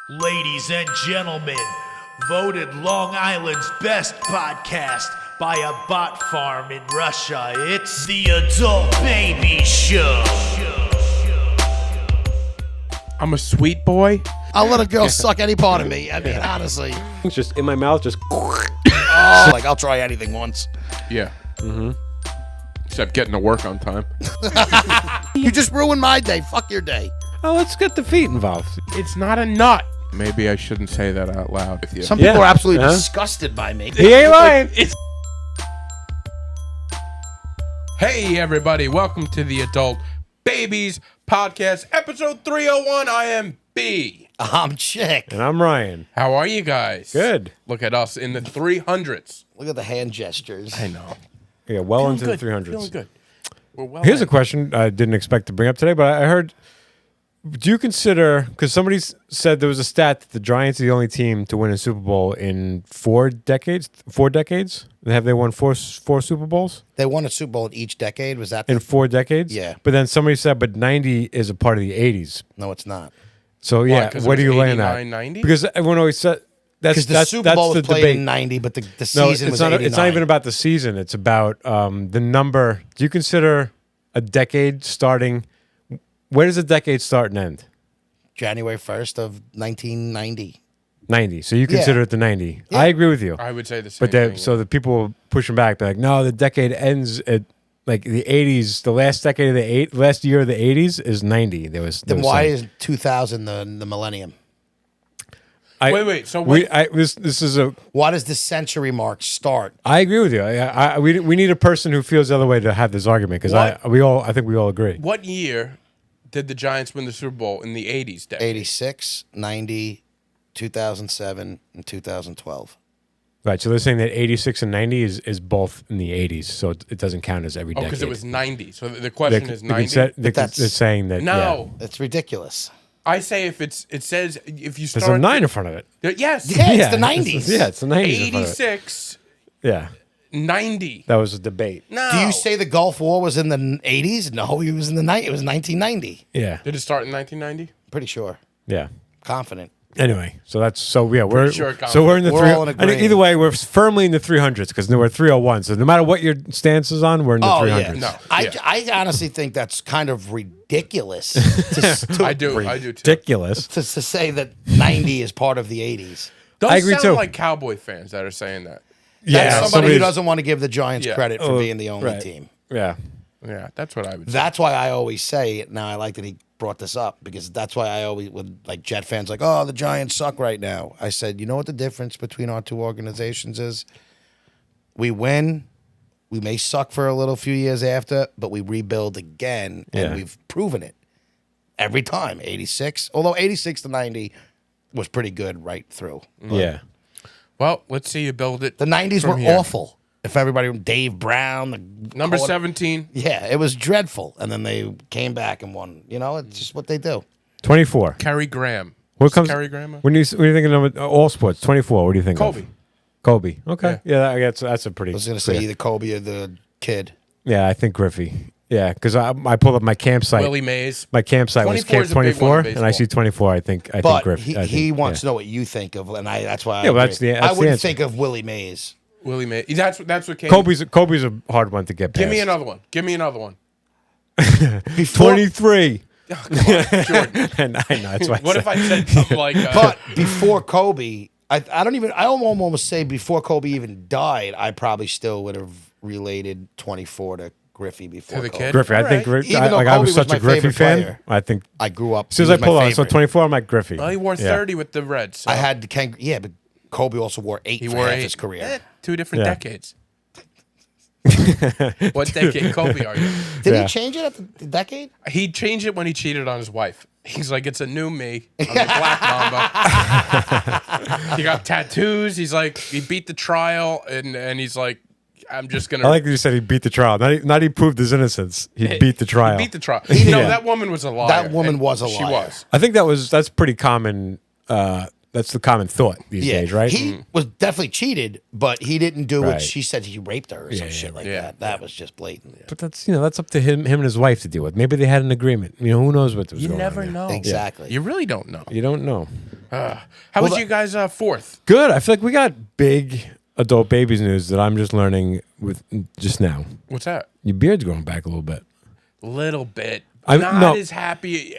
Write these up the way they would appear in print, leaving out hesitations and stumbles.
Ladies and gentlemen, voted Long Island's best podcast by a bot farm in Russia. It's the Adult Baby Show. I'm a sweet boy. I'll let a girl suck any part of me. I mean, honestly. It's just in my mouth, just. Oh, like, I'll try anything once. Yeah. Mm-hmm. Except getting to work on time. You just ruined my day. Fuck your day. Oh, let's get the feet involved. It's not a nut. Maybe I shouldn't say that out loud with you. Some people Yeah. are absolutely Huh? disgusted by me. He ain't lying. Hey, everybody. Welcome to the Adult Babies Podcast, episode 301. I am B. I'm Chick. And I'm Ryan. How are you guys? Good. Look at us in the 300s. Look at the hand gestures. I know. Yeah, well Feeling into good. the 300s. Feeling good. We're well Here's a in. question I didn't expect to bring up today, but I heard. Do you consider, because somebody said there was a stat that the Giants are the only team to win a Super Bowl in 4 decades? 4 decades? Have they won four Super Bowls? They won a Super Bowl in each decade. Was that In 4 decades? Yeah. But then somebody said, but 90 is a part of the 80s. No, it's not. So, Why, yeah, 'cause it what do was you lay in that? 89, 90? Because everyone always said, Because the Super Bowl was the played debate. in 90, but the No, season was 89. it's not even about the season. It's about the number. Do you consider a decade starting? Where does a decade start and end? January 1st of 1990. 90. So you consider it the 90. Yeah. I agree with you. I would say the same But thing. so the people pushing back, they're like, no, the decade ends at like the 80s. The last decade of last year of the 80s is 90. Then why is 2000 the millennium? Wait, so what? this is a. Why does the century mark start? I agree with you. We need a person who feels the other way to have this argument because I think we all agree. What year did the Giants win the Super Bowl in the 80s? Decade? 86, 90, 2007, and 2012. Right, so they're saying that 86 and 90 is both in the 80s, so it doesn't count as every Oh, decade. because it was 90. So the question is 90. They're saying that. No. It's ridiculous. I say if it says if you Yeah. There's start a 9 in front of it. Yes. Yeah, it's Yeah, the 90s. Yeah, it's the 90s. in front of it. 86, Yeah, 90. that was a debate. No. Do you say the Gulf War was in the 80s? No, it was in the It was 1990. Yeah, Did it start in 1990? Pretty sure. yeah. Confident. Anyway, we're sure we're in the We're three. all in agreement. Either way, we're firmly in the 300s because we're 301. So no matter what your stance is on, we're in the Oh, 300s. yeah. No. I honestly think that's kind of ridiculous I do too. Ridiculous. to say that 90 is part of the 80s. Those I agree sound too. like Cowboy fans that are saying that. Yeah, That's somebody who doesn't want to give the Giants Yeah. credit for being the only right. team. Yeah, Yeah, that's what I would say. That's why I always say, now I like that he brought this up, because that's why I always, when like Jet fans like, oh, the Giants suck right now. I said, you know what the difference between our two organizations is? We win, we may suck for a little few years after, but we rebuild again, and Yeah. we've proven it every time. 86, although 86 to 90 was pretty good right through. yeah. Well, let's see you build it. The 90s from were here. awful. If everybody, Dave Brown, the Number quarter- 17. Yeah, it was dreadful. And then they came back and won. You know, it's just what they do. 24. Kerry Graham. What Is comes? Kerry Graham? When you think of all sports, 24. What do you think? Kobe. Of? Kobe. Okay. Yeah, I guess that's a pretty. I was going to say clear. either Kobe or the kid. Yeah, I think Griffey. Yeah, because I pulled up my campsite. Willie Mays. My campsite was 24 Camp is a big one in 24, and I baseball. see 24. I think But Griffey. he wants to know what you think of, and that's why I Yeah, well, agree. that's I the wouldn't answer. think of Willie Mays. Willie Mays. That's what came. Kobe's a hard one to get past. Give me another one. Give me another one. Before, 23. Oh, come on, Jordan. And I know that's why. What if I said something like but before Kobe, I almost say before Kobe even died, I probably still would have related 24 to Griffey before To the Kobe. kid? Griffey? I think All right. Griffey. Even though I Kobe was was such my a Griffey favorite fan. player. I think I grew up. as soon as he I was my pull out, so favorite. 24, I'm like Griffey. Well, he wore 30 with the Reds. So I had the Ken. Yeah, but Kobe also wore 8 he for wore half 8. his career. 2 different Yeah. decades. What decade Kobe are you? Did Yeah. he change it at the decade? He changed it when he cheated on his wife. He's like, it's a new me. I'm the Black Mamba. He got tattoos. He's like, he beat the trial, and he's like, I'm just gonna. I like that you said he beat the trial. Not he proved his innocence. He beat the trial. He beat the trial. No, Yeah. that woman was a liar. That woman and was a She liar. was. I think that's pretty common. That's the common thought these days, right? He was definitely cheated, but he didn't do what Right. she said he raped her or some Yeah, shit like yeah. that. That was just blatant. But that's up to him and his wife to deal with. Maybe they had an agreement. Who knows what was You going never on there. know. Exactly. You really don't know. You don't know. How was you guys' fourth? Good. I feel like we got big adult babies news that I'm just learning with just now. What's that? Your beard's growing back a little bit. Little bit. I'm Not no, as happy.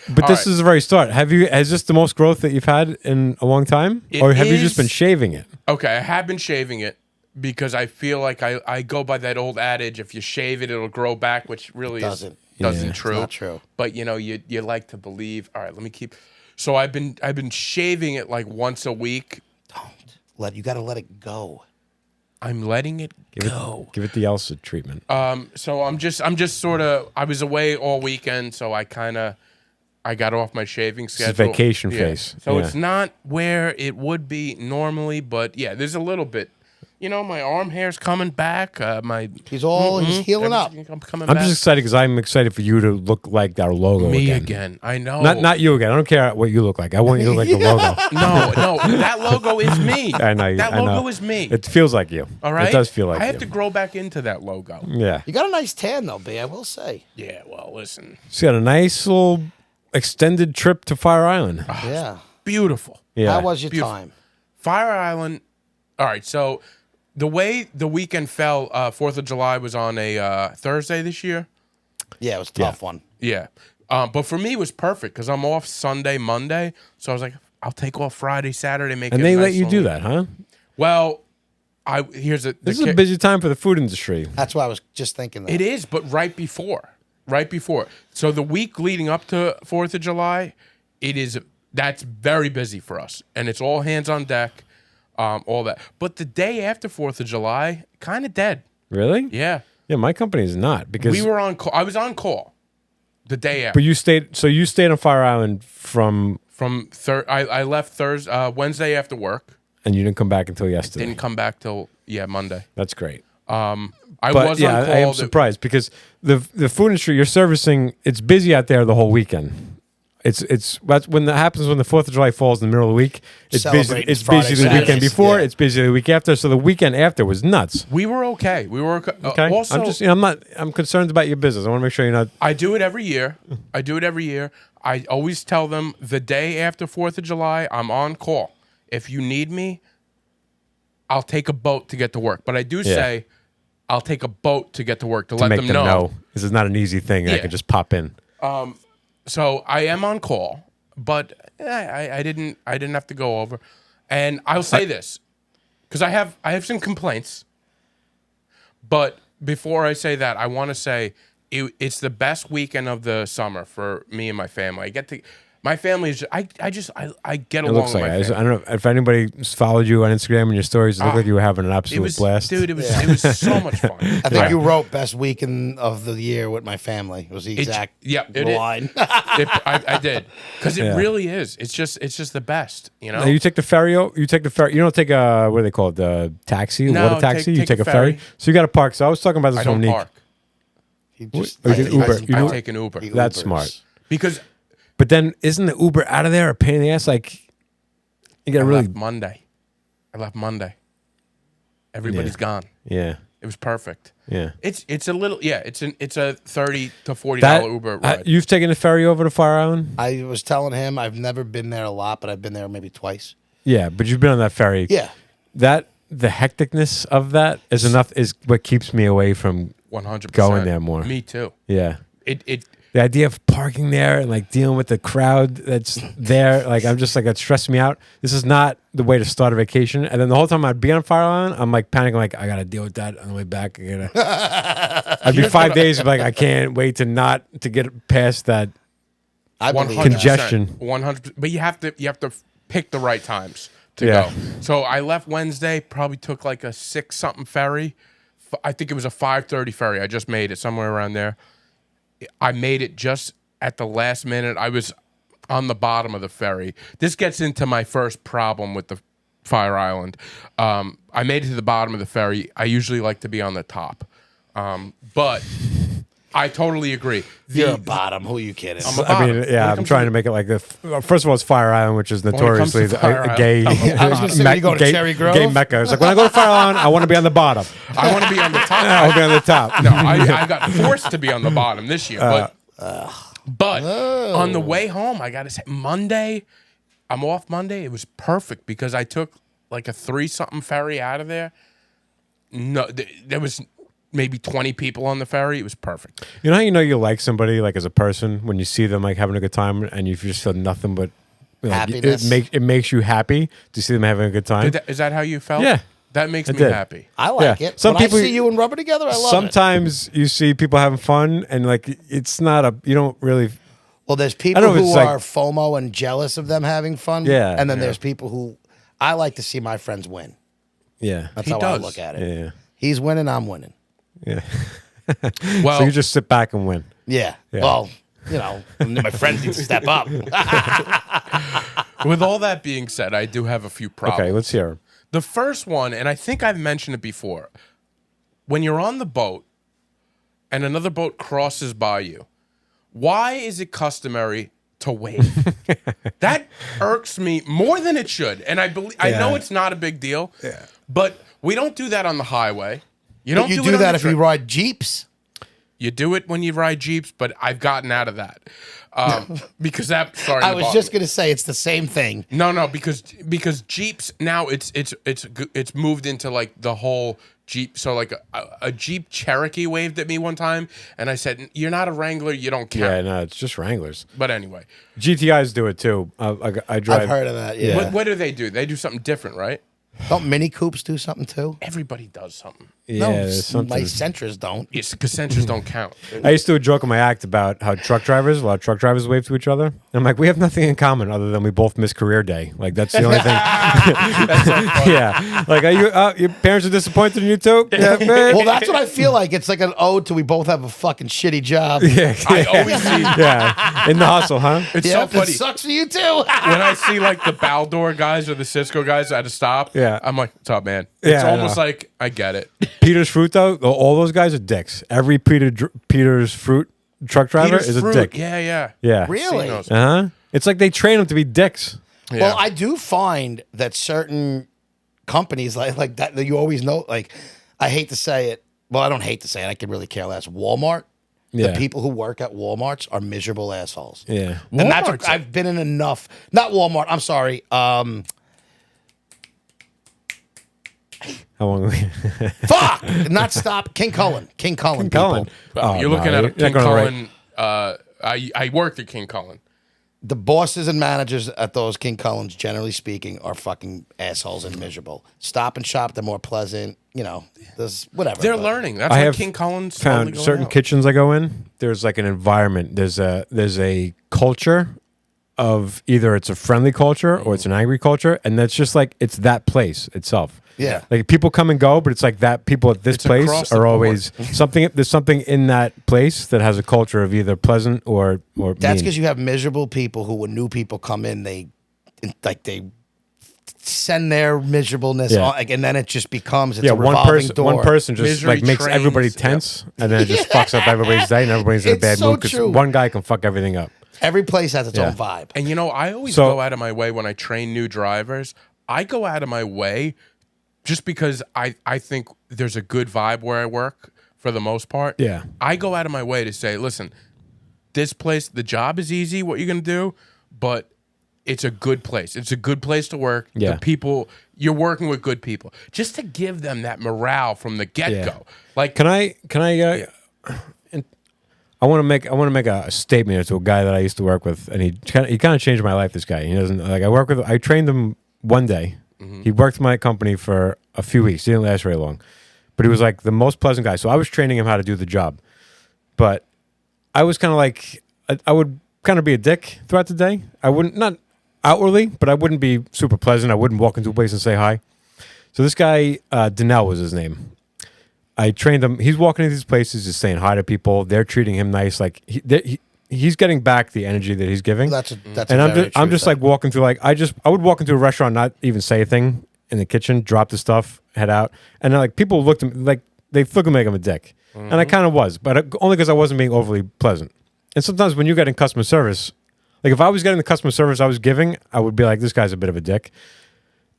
but this is the very start. Is this the most growth that you've had in a long time? It Or have you is. just been shaving it? Okay, I have been shaving it because I feel like I go by that old adage: if you shave it, it'll grow back, which really Doesn't. doesn't Yeah. true. It's not true. But you like to believe. All right, let me keep. So I've been shaving it like once a week. You got to let it go. I'm letting it go. Give it the Elsa treatment. So I'm just sort of. I was away all weekend, so I got off my shaving schedule. vacation face. So Yeah. it's not where it would be normally, but yeah, there's a little bit. My arm hair's coming back. He's healing up. I'm coming I'm back. just excited because I'm excited for you to look like our logo Me again. again. I know. Not you again. I don't care what you look like. I want you to look like the logo. No, that logo is me. I know. That I know. logo is me. It feels like you. All right. It does feel like I you. have to grow back into that logo. Yeah. You got a nice tan though, B. I will say. Yeah. Well, listen. She's got a nice little extended trip to Fire Island. Yeah. Beautiful. Yeah. How was your Beautiful. time? Fire Island. All right. So the way the weekend fell, 4th of July was on a Thursday this year. Yeah, it was a tough one. Yeah. But for me, it was perfect because I'm off Sunday, Monday. So I was like, I'll take off Friday, Saturday, make it And they a let nice you long do week. that, huh? Well, This is a busy time for the food industry. That's why I was just thinking that. It is, but right before. So the week leading up to 4th of July, that's very busy for us. And it's all hands on deck, all that. But the day after 4th of July, kind of dead. Really? Yeah. Yeah, my company is not because We were on call. I was on call the day after. But you stayed on Fire Island I left Thursday, Wednesday after work. and you didn't come back until yesterday. Didn't come back till Monday. That's great. I But was yeah, on call. I am surprised because the food industry you're servicing, it's busy out there the whole weekend. That's when that happens when the 4th of July falls in the middle of the week. It's busy. Celebrating It's Friday, busy the weekend Saturdays, before. yeah. It's busy the week after. So the weekend after was nuts. We were okay. Okay. Also, I'm concerned about your business. I want to make sure you're not. I do it every year. I always tell them the day after 4th of July, I'm on call. If you need me, I'll take a boat to get to work. But I do say I'll take a boat to get to work to let make them know. this is not an easy thing. I Yeah. could just pop in. So I am on call, but I didn't have to go over. And I'll say this because I have some complaints. But before I say that, I want to say it's the best weekend of the summer for me and my family. My family is. I get It along looks with like my it. family. I don't know if anybody followed you on Instagram and your stories. It looked like you were having an It absolute was, blast. dude. It was so much fun. I think you wrote best weekend of the year with my family. It was the exact line. I did because it Yeah. really is. It's just the best. Now, you take the ferry. You take the ferry. You don't take a what do they call it? The taxi, No, water taxi. take you take a a ferry. ferry. So you got to park. So I was talking about this I with don't Nick. park. He just, Or you do Uber. You I do- take an Uber he That's Ubers. smart. because But then isn't the Uber out of there a pain in the ass? Like you got I to really. left Monday. Everybody's gone. Yeah. It was perfect. Yeah. It's a little it's a $30 to $40 That Uber ride. you've taken the ferry over to Fire Island. I was telling him I've never been there a lot, but I've been there maybe twice. Yeah, but you've been on that ferry. Yeah. The hecticness of that is enough. Is what keeps me away from 100%. going there more. Me too. Yeah. It The idea of parking there and like dealing with the crowd that's there, like I'm just like that stresses me out. This is not the way to start a vacation. And then the whole time I'd be on Fire Island, I'm like panicking, like I gotta deal with that on the way back. I'd be 5 days, like I can't wait to get past that. I believe 100%. that. Congestion. 100%. But you have to pick the right times to Yeah. go. So I left Wednesday, probably took like a 6-something ferry. I think it was a 5:30 ferry. I just made it somewhere around there. I made it just at the last minute. I was on the bottom of the ferry. This gets into my first problem with the Fire Island. I made it to the bottom of the ferry. I usually like to be on the top. But I totally agree. You're a bottom. Who are you kidding? I'm a I mean, bottom. yeah, When it I'm comes trying to to make it like the. First of all, it's Fire Island, which is it comes to notoriously Fire a gay, Island, I was gonna say, when you go to Cherry Grove? gay mecca. It's like when I go to Fire Island, I want to be on the bottom. I want to be on the top. I'll be on the top. No, I got forced to be on the bottom this year. But on the way home, I got to say, Monday, I'm off Monday. It was perfect because I took like a 3-something ferry out of there. No, there was maybe 20 people on the ferry. It was perfect. You know how you know you like somebody like as a person when you see them like having a good time and you just feel nothing but like, happiness. it makes you happy to see them having a good time. Is that how you felt? Yeah. That makes me did. happy. I like Yeah. it. Some When people- I see you and Rubber together, I love it. Sometimes you see people having fun and like it's not a you don't really Well, there's I people don't know if who it's like- are FOMO and jealous of them having fun. Yeah, And then yeah. there's people who I like to see my friends win. yeah That's He how does. I look at it. yeah He's winning, I'm winning. yeah. Well, So you just sit back and win. Yeah. Yeah. Well, my friends need to step up. with all that being said, I do have a few problems. Okay, let's hear 'em. The first one, and I think I've mentioned it before, when you're on the boat and another boat crosses by you, why is it customary to wave? That irks me more than it should. And I know Yeah. it's not a big deal, but we don't do that on the highway. You don't You do do it on that the if you ride Jeeps. You do it when you ride Jeeps, but I've gotten out of that. Because that started I to was bother just me. going to say it's the same thing. No, because Jeeps now it's moved into like the whole Jeep. So like a Jeep Cherokee waved at me one time, and I said, "You're not a Wrangler. You don't Yeah, count." no, it's just Wranglers. But anyway, GTIs do it too. I drive. I've heard of that, yeah. what do? They do something different, right? Don't Mini Coopes do something too? Everybody does something. Yeah, no, there's something. my Sentras don't. Yes, because Sentras don't count. I used to do a joke in my act about how a lot of truck drivers wave to each other. And I'm like, we have nothing in common other than we both miss career day. Like that's the only thing. Yeah. Like, your parents are disappointed in you too? Yeah, man. Well, that's what I feel like. It's like an ode to we both have a fucking shitty job. yeah, I always see. yeah. In the hustle, huh? It's Yeah, so funny. it sucks for you too. When I see like the Baldor guys or the Cisco guys at a stop, Yeah. I'm like, "What's up, man?" Yeah, It's I almost know. like I get it. Peter's Fruit, though, all those guys are dicks. Every Peter's Fruit truck driver Peter's is a Fruit. dick. Yeah. Yeah. Really? Seen those. Uh-huh. It's like they train them to be dicks. Yeah. Well, I do find that certain companies like that you always know. Like, I hate to say it. Well, I don't hate to say it. I could really care less. Walmart. Yeah. The people who work at Walmarts are miserable assholes. Yeah. And that's Walmart's what I've been in enough. Not Walmart. I'm sorry. How long? Fuck. Not stop. King Cullen. King Cullen. Cullen. People. Oh, You're looking no, at a you're King not gonna Cullen. I worked at King Cullen. The bosses and managers at those King Cullens, generally speaking, are fucking assholes and miserable. Stop and Shop, they're more pleasant. There's whatever. They're but- learning. That's I why have King Cullen's found slowly going certain out. kitchens I go in. There's like an environment. There's a culture of either it's a friendly culture or it's an angry culture, and that's just like it's that place itself. Yeah. Like people come and go, but it's like that people at this It's across place the are board. always something. There's something in that place that has a culture of either pleasant or That's mean. because you have miserable people who, when new people come in, they send their miserableness Yeah. on, like, and then it just becomes it's yeah, a revolving door. one person just Misery like makes trains, everybody yep. tense, and then it just fucks up everybody's day, and everybody's in a It's bad so mood because true. one guy can fuck everything up. Every place has its Yeah. own vibe. And I always So- go out of my way when I train new drivers. I go out of my way just because I think there's a good vibe where I work for the most part. Yeah. I go out of my way to say, listen, this place, the job is easy, what you're going to do, but it's a good place. It's a good place to work. Yeah. The people, you're working with good people. Just to give them that morale from the get-go. Yeah. Like, Can I? I want to make a statement to a guy that I used to work with, and he kind of changed my life. This guy, he doesn't like. I trained him one day. He worked for my company for a few weeks. He didn't last very long, but he was like the most pleasant guy. So I was training him how to do the job, but I was kind of like I would kind of be a dick throughout the day. I wouldn't, not outwardly, but I wouldn't be super pleasant. I wouldn't walk into a place and say hi. So this guy, Danelle was his name. I trained him. He's walking into these places, just saying hi to people. They're treating him nice. Like he's getting back the energy that he's giving. That's and a I'm very just, I'm true just thing. like walking through. Like I would walk into a restaurant, not even say a thing in the kitchen, drop the stuff, head out, and then, like people looked at me like they looked at me like I'm a dick, and I kind of was, but only because I wasn't being overly pleasant. And sometimes when you get in customer service, like if I was getting the customer service I was giving, I would be like, this guy's a bit of a dick.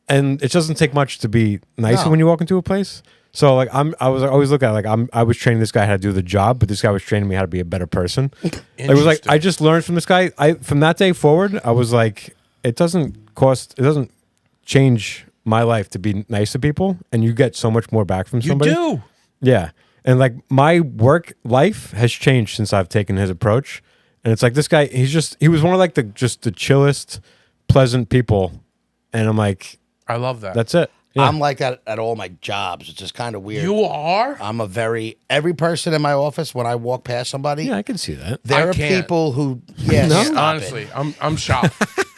And it doesn't take much to be nice No. when you walk into a place. So like I was always looking at it like I was training this guy how to do the job, but this guy was training me how to be a better person. It was like I just learned from this guy. From that day forward, I was like, it doesn't change my life to be nice to people, and you get so much more back from You somebody. do. Yeah. And like my work life has changed since I've taken his approach. And it's like this guy, he was one of like the chillest, pleasant people. And I'm like, I love that. that's it. Yeah. I'm like that at all my jobs. It's just kind of weird. You are? I'm every person in my office, when I walk past somebody, Yeah, I can see that. there I are can't. people who, yes, No? stop Honestly, it. I'm shocked.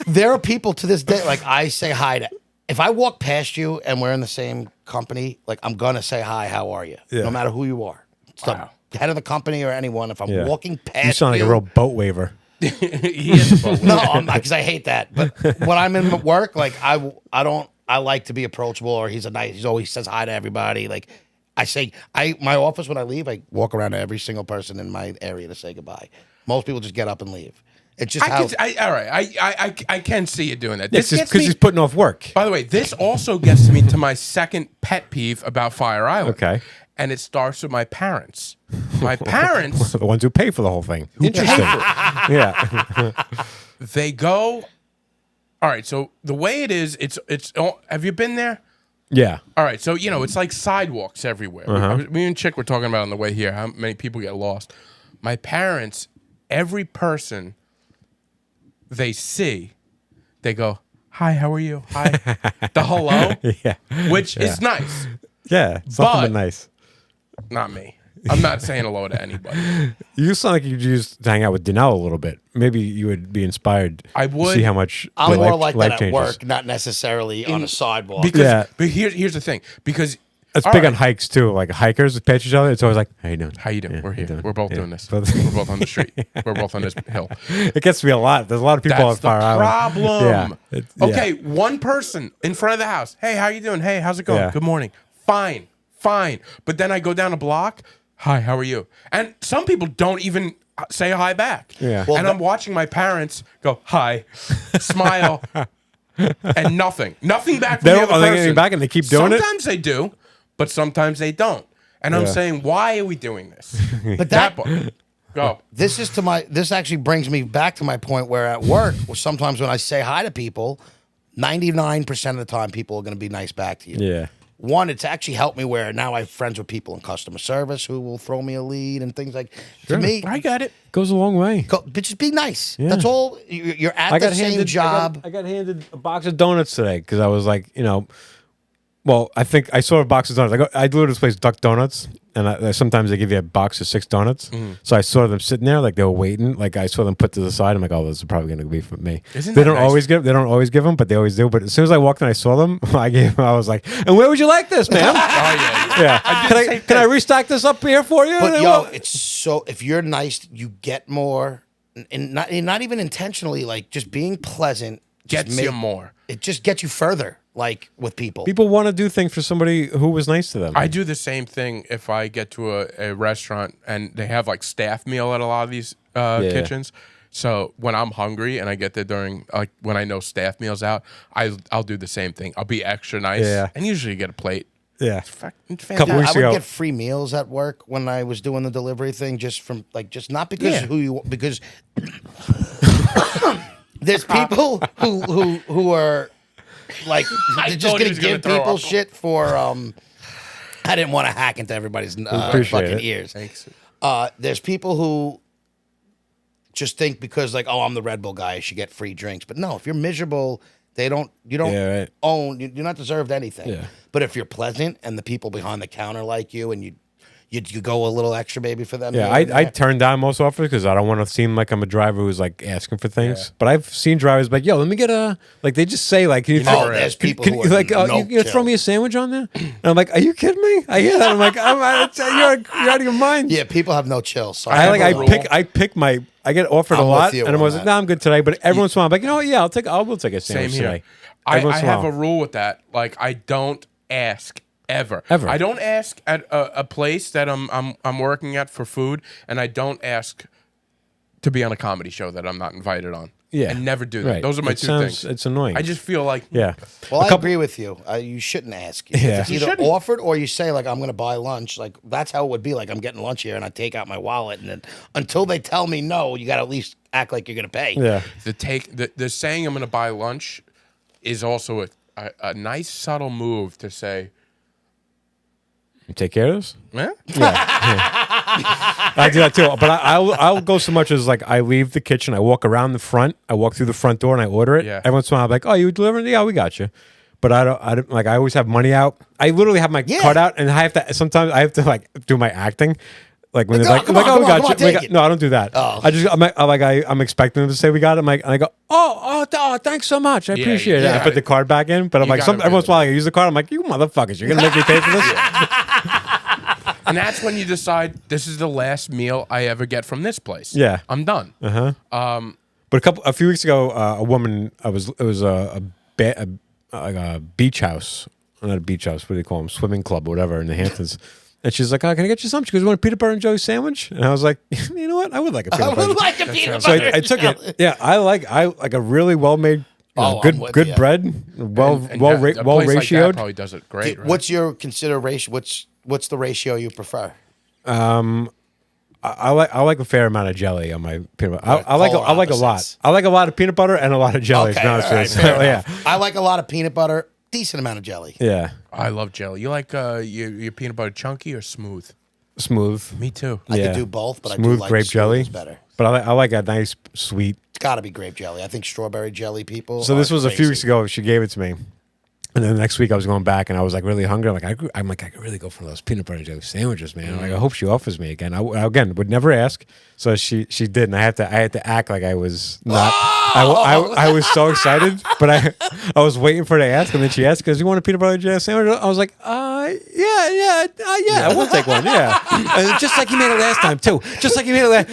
There are people to this day, like I say hi to, if I walk past you and we're in the same company, like I'm going to say hi, how are you? Yeah. No matter who you are. It's Wow. the head of the company or anyone. If I'm Yeah. walking past You sound like a real boat waver. He is a boat. No, I'm not, because I hate that. But when I'm in work, like I like to be approachable, or he always says hi to everybody. Like my office, when I leave, I walk around to every single person in my area to say goodbye. Most people just get up and leave. It's just how. All right. I can see you doing that. It's This just gets because me. he's putting off work. By the way, this also gets me to my second pet peeve about Fire Island. Okay. And it starts with my parents. My parents, The ones who pay for the whole thing. Interesting. Yeah. they go. All right. So the way it is, it's. Have you been there? Yeah. All right. So it's like sidewalks everywhere. Me and Chick were talking about on the way here how many people get lost. My parents, every person they see, they go, "Hi, how are you?" Hi, the hello, Yeah. which is nice. Yeah. Something But- nice. Not me. I'm not saying hello to anybody. You sound like you could use to hang out with Danelle a little bit. Maybe you would be inspired I to would. see how much I'm your more life- like life that at changes. work, not necessarily on a sidewalk. Because Yeah. but here's the thing. Because It's all big on right, hikes too. Like hikers patch each other. It's always like, "How you doing? How you doing? Yeah, We're how here. you doing? We're both Yeah. doing this. Both- We're both on the street. We're both on this hill. It gets to be a lot. There's a lot of people on That's the Fire Island. problem. Yeah. Yeah. Okay, one person in front of the house. Hey, how you doing? Hey, how's it going? Yeah. Good morning. Fine. But then I go down a block. Hi, how are you? And some people don't even say hi back. Yeah. Well, and I'm watching my parents go, hi, smile, and nothing back from They the don't- other are they person. getting back and they keep doing it? Sometimes they do, but sometimes they don't. And I'm Yeah. saying, why are we doing this? But that part. Go. This actually brings me back to my point where at work, sometimes when I say hi to people, 99% of the time people are going to be nice back to you. Yeah. One, it's actually helped me where now I have friends with people in customer service who will throw me a lead and things like. To me, I got it. Goes a long way. but just be nice. Yeah. That's all. You're at the same job. I got handed a box of donuts today because I was like, well, I think I saw a box of donuts. I go to this place, Duck Donuts, and sometimes they give you a box of 6 donuts. So I saw them sitting there, like they were waiting. Like I saw them put to the side. I'm like, oh, this is probably going to be for me. Isn't They that don't nice? They don't always give them, but they always do. But as soon as I walked in, I saw them. I was like, and where would you like this, ma'am? Oh, yeah. Yeah. I did the same Can I thing. restock this up here for you? But And yo, well, it's so if you're nice, you get more, and not even intentionally. Like just being pleasant just Gets you more. It just gets you further. Like with people. people want to do things for somebody who was nice to them. I do the same thing if I get to a restaurant and they have like staff meal at a lot of these kitchens. So when I'm hungry and I get there during like when I know staff meal's out, I'll do the same thing. I'll be extra nice Yeah. and usually get a plate. yeah. It's fantastic. Couple I weeks would ago- get free meals at work when I was doing the delivery thing, just not because Yeah. because there's people who are like I they're just thought he gonna was gonna give throw people up. shit for I didn't want to hack into everybody's appreciate fucking it. ears. Thanks. There's people who just think because like, oh, I'm the Red Bull guy, I should get free drinks. But no, if you're miserable, you don't Yeah, right. own, you're not deserved anything. Yeah. But if you're pleasant and the people behind the counter like you and you go a little extra maybe for them. Yeah, here and I there. turn down most offers because I don't want to seem like I'm a driver who's like asking for things. But I've seen drivers like, "Yo, let me get a," like they just say like, "You Oh, there's people who are like, no you throw chill. me a sandwich on there?" And I'm like, "Are you kidding me?" I hear that. I'm like, "You're out of your mind." Yeah, people have no chill. So I get offered a I'm with lot, you and I on was like, that. "Nah, I'm good today." But every once in a while, I'm like, "You know what? Yeah, I will take a Same sandwich here. today." I Every once in have while. a rule with that. Like I don't ask ever. Ever. I don't ask at a place that I'm working at for food, and I don't ask to be on a comedy show that I'm not invited on. and never do that. Right. Those are my It two sounds- things. It's annoying. I just feel like Yeah. Well, I agree with you. You shouldn't ask. Yeah. It's You either shouldn't. offered or you say, like, I'm going to buy lunch. Like, that's how it would be. Like, I'm getting lunch here, and I take out my wallet. And then until they tell me no, you got to at least act like you're going to pay. Yeah. the saying I'm going to buy lunch is also a nice subtle move to say, You take care of this? eh? I do that too. But I'll go so much as like I leave the kitchen, I walk around the front, I walk through the front door and I order it. Yeah. Every once in a while I'm like, oh, you delivering? Yeah, we got you. But I don't like, I always have money out. I literally have my card out, and sometimes I have to like do my acting. Like when they're like, come on, oh, we got you. take it. No, I don't do that. Oh. I'm expecting them to say we got it. And I go, oh, thanks so much. I appreciate it. yeah. I put the card back in, but I'm You like, gotta every once in a while I use the card. I'm like, you motherfuckers, you're gonna make me pay for this? And that's when you decide this is the last meal I ever get from this place. Yeah. I'm done. But a few weeks ago, a woman, it was a beach house, not a beach house. What do they call them? Swimming club or whatever in the Hamptons. And she's like, "Oh, can I get you something?" She goes, "You want a peanut butter and jelly sandwich?" And I was like, "You know what? I would like a peanut butter." like a peanut So butter. I took it. Yeah, I like a really well made, Oh, I'm good with good you. bread, And well a place like that ratioed. probably does it great. Right? What's your consideration? What's the ratio you prefer? I like a fair amount of jelly on my peanut butter. I like Polar a lot. opposites. I like a lot of peanut butter and a lot of jelly. to be honest with you. So, yeah, I like a lot of peanut butter, decent amount of jelly. yeah, I love jelly. You like your peanut butter chunky or smooth? smooth. Me too. I Yeah. could do both, but I Smooth do like grape smooth jelly is better. But I like a nice sweet. It's got to be grape jelly. I think strawberry jelly people. So this are was a few crazy. weeks ago. She gave it to me, and then the next week I was going back, and I was like really hungry. I'm like, I could really go for those peanut butter and jelly sandwiches, man. I'm like, I hope she offers me again. I would never ask. So she did, and I had to act like I was not. I was so excited, but I was waiting for her to ask, and then she asked, "Because you want a peanut butter and jelly sandwich?" I was like, yeah, I will take one, yeah. And just like you made it last time too. Just like you made it last.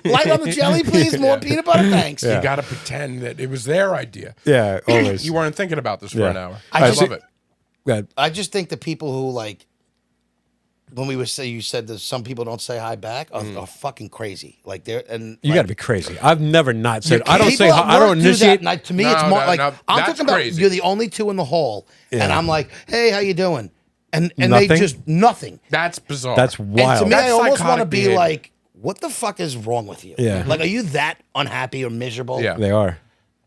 Light on the jelly, please. More peanut butter, thanks. You got to pretend that it was their idea. Yeah, always. You weren't thinking about this for Yeah. an hour. I I just- love it. Good. I just think the people who like when you said that some people don't say hi back are fucking crazy. Like they're and You like, got to be crazy. I've never not said. people I don't say. at I don't work do initiate. that, and to me, No, it's more no, like no, I'm that's talking about crazy. you're the only two in the hall, and Yeah. I'm like, hey, how you doing? And they Nothing? just nothing. That's bizarre. That's And wild. to me, That's I almost want to psychotic be behavior. like, what the fuck is wrong with you? Yeah. Like, are you that unhappy or miserable? Yeah. They are.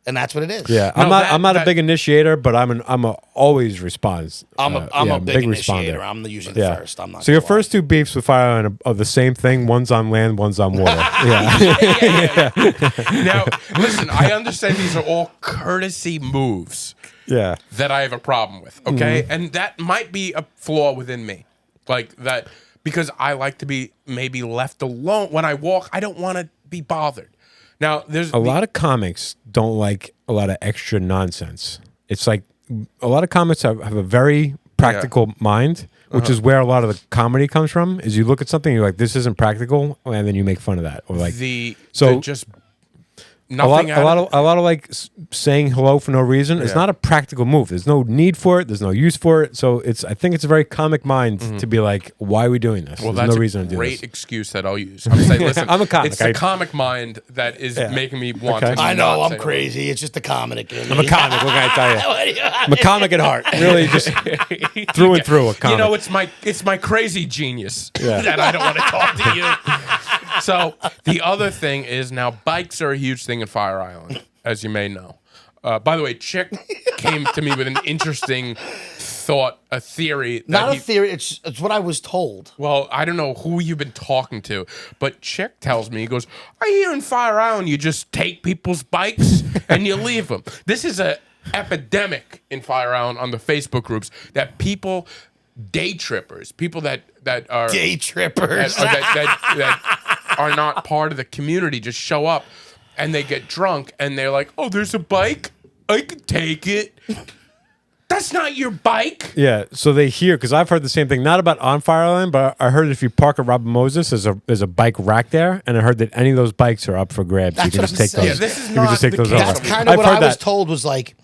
And that's what it is. Yeah, No, I'm not a that- big initiator, but I'm a always responds. I'm a yeah, big initiator. responder. I'm usually the Yeah. first. I'm not. So your gonna lie. first two beefs with Fire Island are the same thing. One's on land, one's on water. Yeah, Now, listen, I understand these are all courtesy moves yeah. that I have a problem with, okay? And that might be a flaw within me. Like that, because I like to be maybe left alone. When I walk, I don't want to be bothered. Now, there's A lot of comics don't like a lot of extra nonsense. It's like a lot of comics have a very practical mind, which is where a lot of the comedy comes from. Is you look at something, you're like, this isn't practical, and then you make fun of that, or like so just nothing. a lot of like saying hello for no reason. It's Yeah. not a practical move. There's no need for it. There's no use for it. So I think it's a very comic mind to be like, why are we doing this? Well, There's that's no reason a to do great this. excuse that I'll use. I'm saying, listen, I'm a comic. It's the comic mind that is making me want Okay. to. I know not I'm say crazy. It's just the comic. I'm a comic. What can I tell you? I'm a comic at heart. Really, just through and through a comic. You know, it's my crazy genius Yeah. that I don't want to talk to you. So the other thing is now bikes are a huge thing in Fire Island, as you may know. By the way, Chick came to me with an interesting thought, a theory. That Not a he- theory. It's what I was told. Well, I don't know who you've been talking to, but Chick tells me, he goes, I hear in Fire Island you just take people's bikes and you leave them. This is a epidemic in Fire Island on the Facebook groups that people, day trippers, people that are Day trippers. that are not part of the community just show up and they get drunk and they're like, oh, there's a bike, I could take it. That's not your bike. Yeah, so they hear, because I've heard the same thing, not about on Fire Island, but I heard if you park at Robert Moses, there's a bike rack there, and I heard that any of those bikes are up for grabs. That's you can what just I'm take saying. those. Yeah, this is you can not just take the those case. over. That's kind of I've what heard I was that. told was like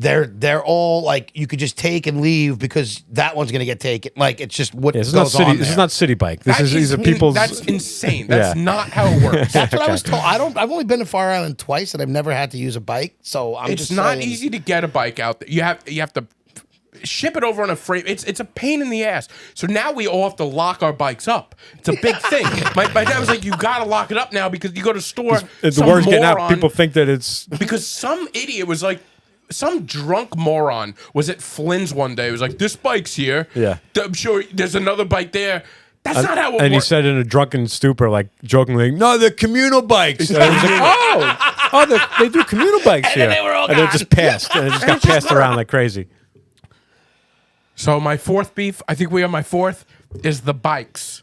they're all like you could just take and leave because that one's gonna get taken. Like it's just what This is goes not city. on This is there. not city bike. These are people's. That's insane. That's Yeah. not how it works. That's what I was told. I've only been to Fire Island twice, and I've never had to use a bike. So I'm It's just not saying, easy to get a bike out there. You have to ship it over on a freight. It's a pain in the ass. So now we all have to lock our bikes up. It's a big thing. My dad was like, "You got to lock it up now because you go to store." The word's getting out. People think that it's because some idiot was like. Some drunk moron was at Flynn's one day. It was like, this bike's here. Yeah. I'm sure there's another bike there. That's not how it and works. he said in a drunken stupor, like jokingly, "No, they're communal bikes." And I was like, "Oh, they do communal bikes here." they were all and they gone. just passed, and it just got passed around like crazy. So my fourth beef, I think we are my fourth, is the bikes.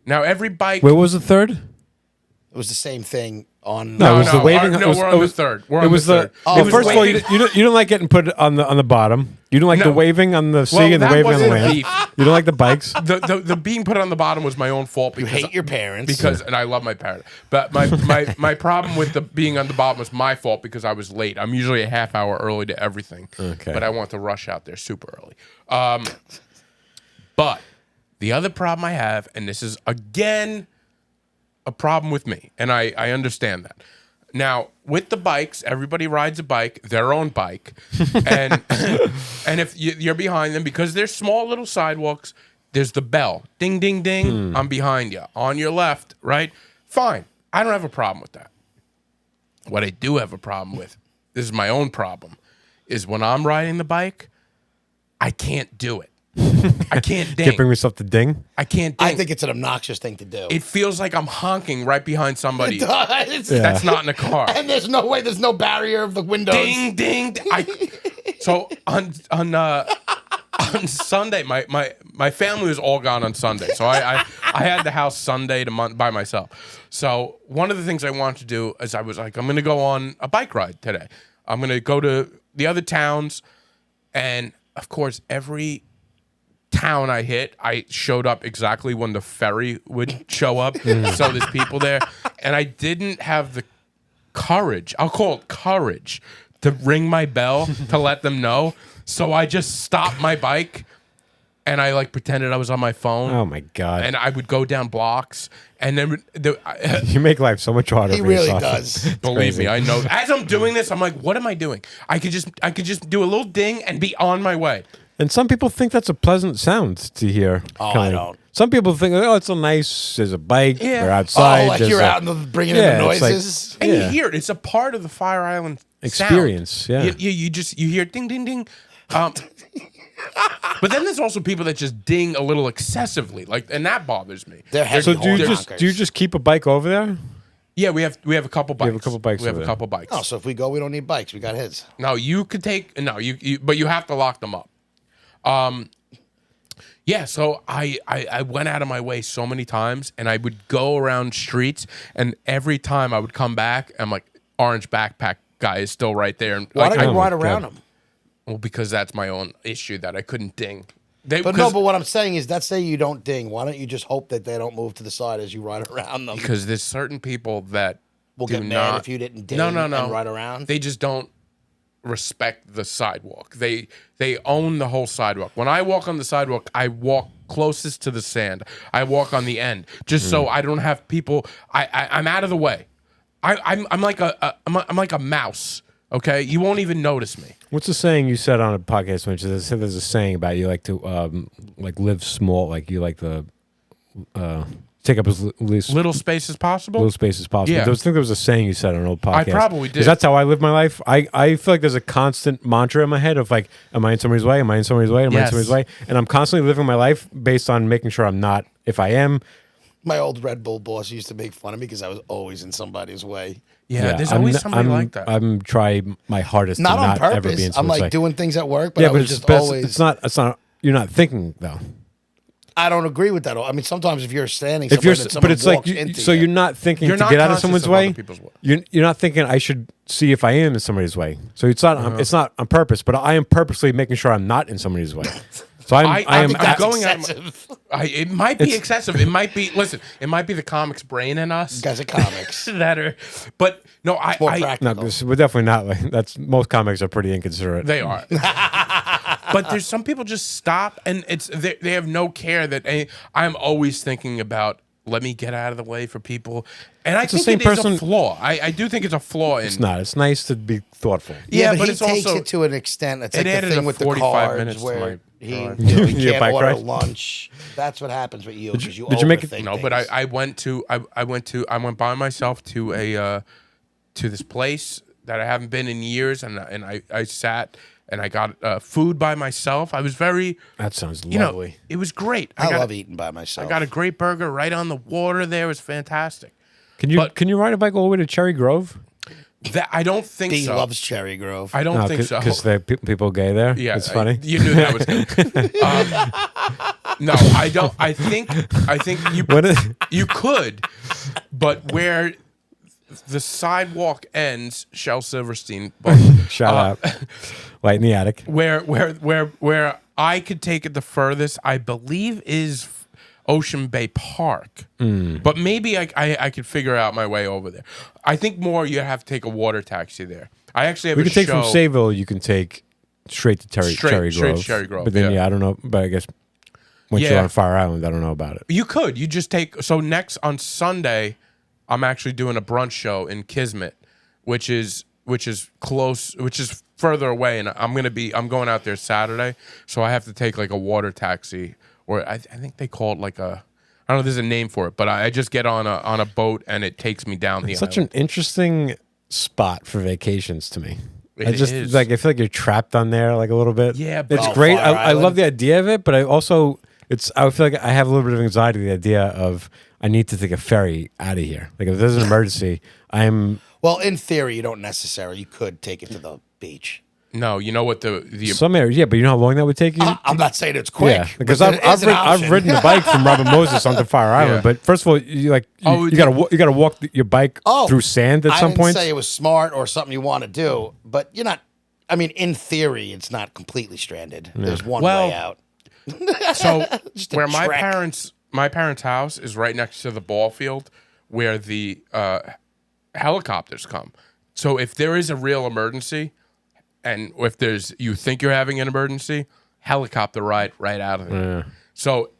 Now every bike. Wait, what was the third? it was the same thing on. No, it was the waving. No, it was, we're it on was, the third. We're it on was the third. Oh, well, it was first of all, you waving. don't like getting put on the bottom. You don't like No. the waving on the sea Well, and the that waving on the wasn't land. beef. You don't like the bikes. The being put on the bottom was my own fault You because hate your parents and I love my parents. But my problem with the being on the bottom was my fault because I was late. I'm usually a half hour early to everything. Okay. But I want to rush out there super early. But the other problem I have, and this is again a problem with me, and I understand that. Now, with the bikes, everybody rides a bike, their own bike, and and if you're behind them, because they're small little sidewalks, there's the bell, ding, ding, ding. I'm behind you, on your left, right? Fine, I don't have a problem with that. What I do have a problem with, this is my own problem, is when I'm riding the bike, I can't do it. I can't ding. Can't bring myself to ding. I can't ding. I think it's an obnoxious thing to do. It feels like I'm honking right behind somebody. It does. That's not in a car. And there's no way. There's no barrier of the windows. Ding, ding. So on Sunday, my family was all gone on Sunday. So I had the house Sunday by myself. So one of the things I wanted to do is I was like, I'm going to go on a bike ride today. I'm going to go to the other towns. And, of course, every town I hit, I showed up exactly when the ferry would show up. So there's people there. And I didn't have the courage, I'll call it courage, to ring my bell to let them know. So I just stopped my bike and I like pretended I was on my phone. Oh my god! And I would go down blocks and then You make life so much harder. He for really yourself. does. believe crazy. me, I know. As I'm doing this, I'm like, what am I doing? I could just do a little ding and be on my way. And some people think that's a pleasant sound to hear. Oh, Kinda. I don't. Some people think, oh, it's so nice. There's a bike. Yeah. They're outside. Oh, like there's you're a out and bringing Yeah, in the it's like- noises. And Yeah. you hear it. It's a part of the Fire Island Experience, sound. yeah. You hear ding, ding, ding. But then there's also people that just ding a little excessively, like, and that bothers me. They're heavy So do you horn just honkers. keep a bike over there? Yeah, we have a couple bikes. have a couple bikes We have over a there. couple bikes. Oh, so if we go, we don't need bikes. We got his. No, you could take but you have to lock them up. Yeah, so I went out of my way so many times, and I would go around streets, and every time I would come back, I'm like, orange backpack guy is still right there. And Why like, don't you my ride around God. them? well, because that's my own issue that I couldn't ding. But no, but what I'm saying is, let's say you don't ding. Why don't you just hope that they don't move to the side as you ride around them? because there's certain people that We'll do get mad not, if you didn't ding no, and ride around. They just don't respect the sidewalk. They own the whole sidewalk. When I walk on the sidewalk, I walk closest to the sand. I walk on the end just so I don't have people. I'm out of the way. I'm like a mouse. Okay, you won't even notice me. What's the saying you said on a podcast? Which is, there's a saying about you like to like live small, like you like to take up as least Little space as possible. little space as possible. Yeah. I think there was a saying you said on an old podcast. probably did. 'Cause that's how I live my life. I feel like there's a constant mantra in my head of like, am I in somebody's way? Am I in somebody's way? Am I in Yes. somebody's way? And I'm constantly living my life based on making sure I'm not. If I am, My old Red Bull boss used to make fun of me because I was always in somebody's way. Yeah, there's I'm always n- somebody I'm- like that. I'm trying my hardest Not to on not purpose. ever be in I'm someone's like way. doing things at work, but Yeah, I but was just but always. it's not. You're not thinking though. I don't agree with that. I mean, sometimes if you're standing, If you're, somewhere that but it's like, walks into so you. you're not thinking You're to not get out of conscious someone's of way. other people's way. You're not thinking I should see if I am in somebody's way. So it's not. It's not on purpose, but I am purposely making sure I'm not in somebody's way. So I am. That's going out. excessive. It might be excessive. It might be. Listen, it might be the comics brain in us You guys are comics. that are. But no, More I practical. No, we're definitely not like that's. Most comics are pretty inconsiderate. they are. But there's some people just stop and they have no care that I'm always thinking about. Let me get out of the way for people, and I the think same it is a person- flaw. I do think it's a flaw. It's not. It's nice to be thoughtful. Yeah, but but he it's takes also it to an extent. It's it like the added thing a with the 45 cards minutes to where my he, drive. he Your can't bike order ride? lunch. That's what happens with you because you did you make it- overthink No, but things. I went by myself to to this place that I haven't been in years, and I sat and I got food by myself. I was very, That sounds you know, lovely. it was great. I got love eating by myself. I got a great burger right on the water. There it was fantastic. Can you but- can you ride a bike all the way to Cherry Grove? That I don't think Bee so. loves Cherry Grove. I don't think so. Because people gay there. Yeah, it's funny. you knew that was coming. No, I don't. I think you What is- you could, but where the sidewalk ends, Shel Silverstein. Shout out. Light in the attic. Where I could take it the furthest, I believe, is Ocean Bay Park. But maybe I could figure out my way over there. I think more you have to take a water taxi there. I actually have We a can take show. from Sayville. You can take straight to Cherry Straight Grove. to Cherry Grove, But then yeah. I don't know. But I guess once you're Yeah. on Fire Island, I don't know about it. You could. You just take. So next on Sunday, I'm actually doing a brunch show in Kismet, which is close, which is further away, and I'm going out there Saturday, so I have to take like a water taxi, or I think they call it like a. I don't know. There's a name for it, but I just get on a boat and it takes me down the Such island. an interesting spot for vacations to me. I It just is. like I feel like you're trapped on there like a little bit. Yeah, but- it's Oh, great. Fire I love Island. the idea of it, but I also I feel like I have a little bit of anxiety the idea of I need to take a ferry out of here. Like if there's an emergency, I'm Well, in theory, you don't necessarily. You could take it to the beach. No, you know what the some areas. Yeah, but you know how long that would take you? I'm not saying it's quick. Yeah, because but it is an I've option. ridden the bike from Robin Moses onto Fire Island. Yeah. But first of all, you Oh, gotta walk your bike through sand at I some didn't point. say it was smart or something you want to do, but you're not. I mean, in theory, it's not completely stranded. There's one Well, way out. So Just a where my trek. parents' house is right next to the ball field where the helicopters come. So if there is a real emergency, and if you think you're having an emergency, helicopter right out of there. So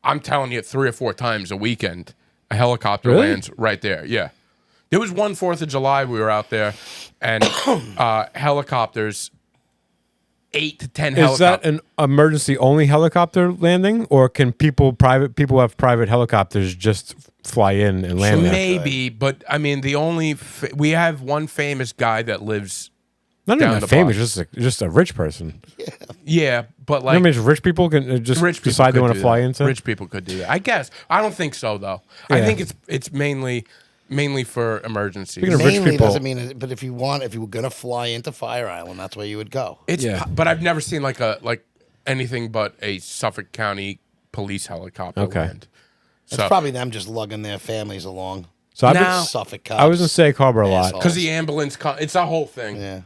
I'm telling you, 3 or 4 times a weekend, a helicopter Really? lands right there. Yeah. There was one 4th of July we were out there, and helicopters, 8 to 10 Is helicopters. that an emergency only helicopter landing, or can people who have private helicopters just fly in and land there? Maybe, but I mean, we have one famous guy that lives. Not down even the that famous, block. just a rich person. Yeah, but You know like what I mean? Rich people can just rich people decide they could want do to fly that. into. Rich people could do that. I guess. I don't think so though. I Yeah. think it's mainly for emergencies. Speaking of rich Mainly people- doesn't mean it, but if you were gonna fly into Fire Island, that's where you would go. It's Yeah. but I've never seen like anything but a Suffolk County police helicopter Okay. land. It's So probably them just lugging their families along. So I've Now- been, Suffolk cops. I was in Sag Harbor a lot. Assholes. because the ambulance, it's a whole thing. Yeah.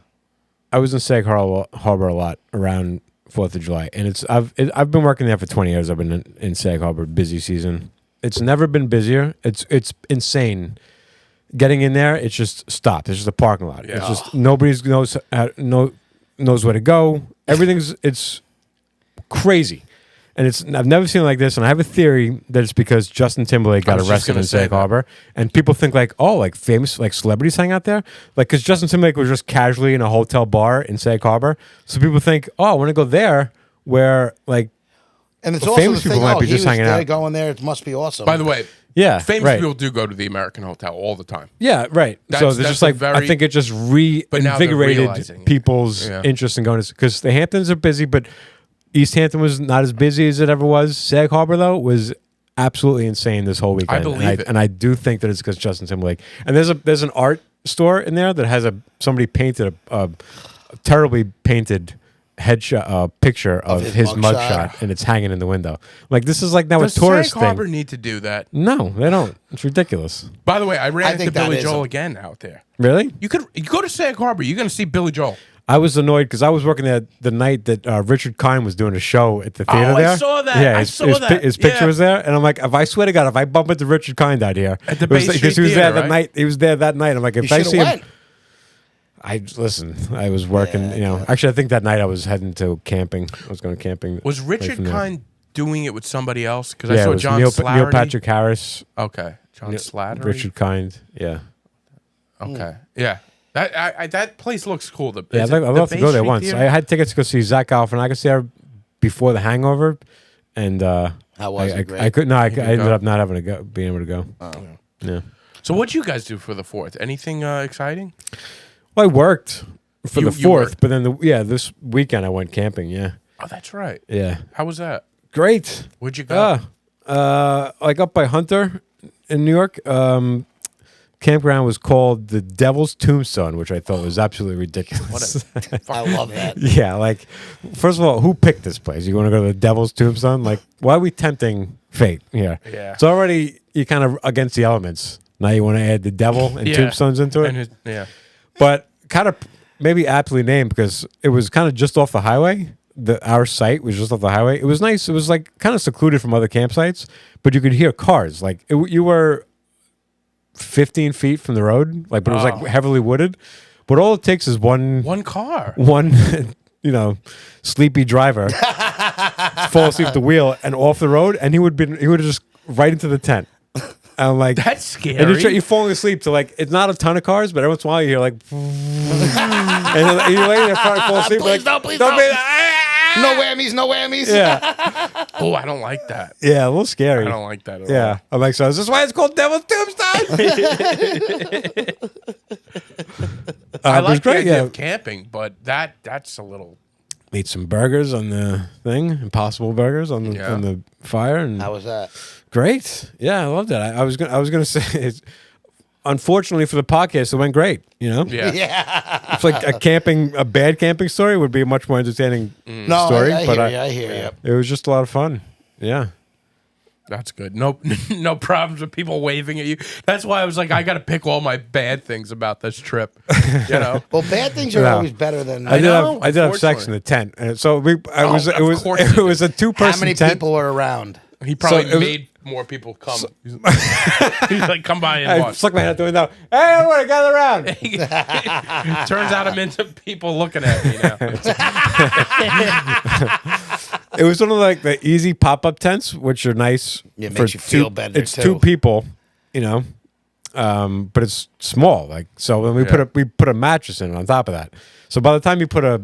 I was in Sag Harbor a lot around 4th of July, and I've been working there for 20 years. I've been in Sag Harbor, busy season. It's never been busier. It's insane. Getting in there, it's just stopped. It's just a parking lot. It's Yeah. just nobody's knows where to go. It's crazy, and I've never seen it like this. And I have a theory that it's because Justin Timberlake got was just arrested gonna in say Sag that. Harbor, and people think like, oh, like famous like celebrities hang out there, like because Justin Timberlake was just casually in a hotel bar in Sag Harbor, so people think, oh, I want to go there where like And it's Well, also famous the people thing, might be he just was hanging there out. going there. It must be awesome. By the way, yeah, famous right. people do go to the American Hotel all the time. Yeah, right. So That's- they're that's just a like very- I think it just But now they're reinvigorated realizing it. people's Yeah. interest in going to because the Hamptons are busy, but East Hampton was not as busy as it ever was. Sag Harbor though was absolutely insane this whole weekend. believe and it. and I do think that it's because Justin Timberlake. And there's an art store in there that has somebody painted a terribly painted headshot picture of his his mugshot. mugshot, and it's hanging in the window. Like this is like now Does a tourist Sag Harbor thing. need to do that? No, they don't. It's ridiculous. By the way, I ran I into think that Billy is Joel a- again out there. Really? You go to Sag Harbor, you're going to see Billy Joel. I was annoyed because I was working there the night that Richard Kind was doing a show at the theater Oh, there. I saw that. Yeah, I his, saw his, that. his picture Yeah. was there, and I'm like, if I swear to God, if I bump into Richard Kind out here, At the it was Bay because Street he was there Theater, that right? night. He was there that night. I'm like, if You I should see have him, went. I was working. Actually, I think that night I was heading to camping. I was going camping. Was right Richard from there. Kind doing it with somebody else? Because Yeah, I it saw was John Neil Slattery. Patrick Harris, Okay, John Slattery. Richard Kind. Yeah. Okay, yeah. That place looks cool. Yeah, I'd love to go there once. I had tickets to go see Zach Galifianakis there before The Hangover, and How was I it? Great? I could no, I didn't ended go? up not having to go, being able to go. Yeah. So what'd you guys do for the 4th? Anything exciting? Well, I worked for You- the you 4th, worked. but then this weekend I went camping. Yeah, Oh, that's right. yeah, How was that? great. Where'd you go? Like up by Hunter in New York. Campground was called the Devil's Tombstone, which I thought was absolutely ridiculous. I love that. Yeah, like first of all, who picked this place? You want to go to the Devil's Tombstone? Like, why are we tempting fate here? Yeah. It's already you kind of against the elements. Now you want to add the devil and Yeah. tombstones into it, And yeah. but kind of maybe aptly named because it was kind of just off the highway. Our site was just off the highway. It was nice. It was like kind of secluded from other campsites, but you could hear cars. Like you were 15 feet from the road, like, but it was like heavily wooded. But all it takes is one, One car. sleepy driver fall asleep at the wheel and off the road, and he would have just right into the tent. And I'm like, That's scary. and you're falling asleep to like it's not a ton of cars, but every once in a while you hear like, and you're laying there trying to fall asleep. Please like, don't, be- No whammies, no whammies. Yeah, Oh, I don't like that. yeah, a little scary. I don't like that at Yeah, I'm like, so is this why it's called Devil's Tombstone? I it was like the great. idea Yeah, of camping, but that's a little. ate some burgers on the thing, Impossible Burgers on the Yeah. on the fire, and How was that? great. Yeah, I loved it. I was gonna say, unfortunately for the podcast, it went great. You know, Yeah. Yeah. it's like a bad camping story would be a much more entertaining No, story. I but hear you. I hear you. it was just a lot of fun. Yeah. That's good. No, no problems with people waving at you. That's why I was like, I got to pick all my bad things about this trip. You know, Well, bad things are No. always better than. I did know, have sex in the tent, and so it was of course you it was a 2-person How many tent. people were around? he probably So it was- made more people come. He's like, come by and I watch. stuck my head doing that. Hey, everybody, gather around. Turns out I'm into people looking at me now. It was sort of like the easy pop-up tents, which are nice. Yeah, it for makes you feel better, It's too. 2 people, you know, but it's small. Like so, then we put a mattress in on top of that. So by the time you put a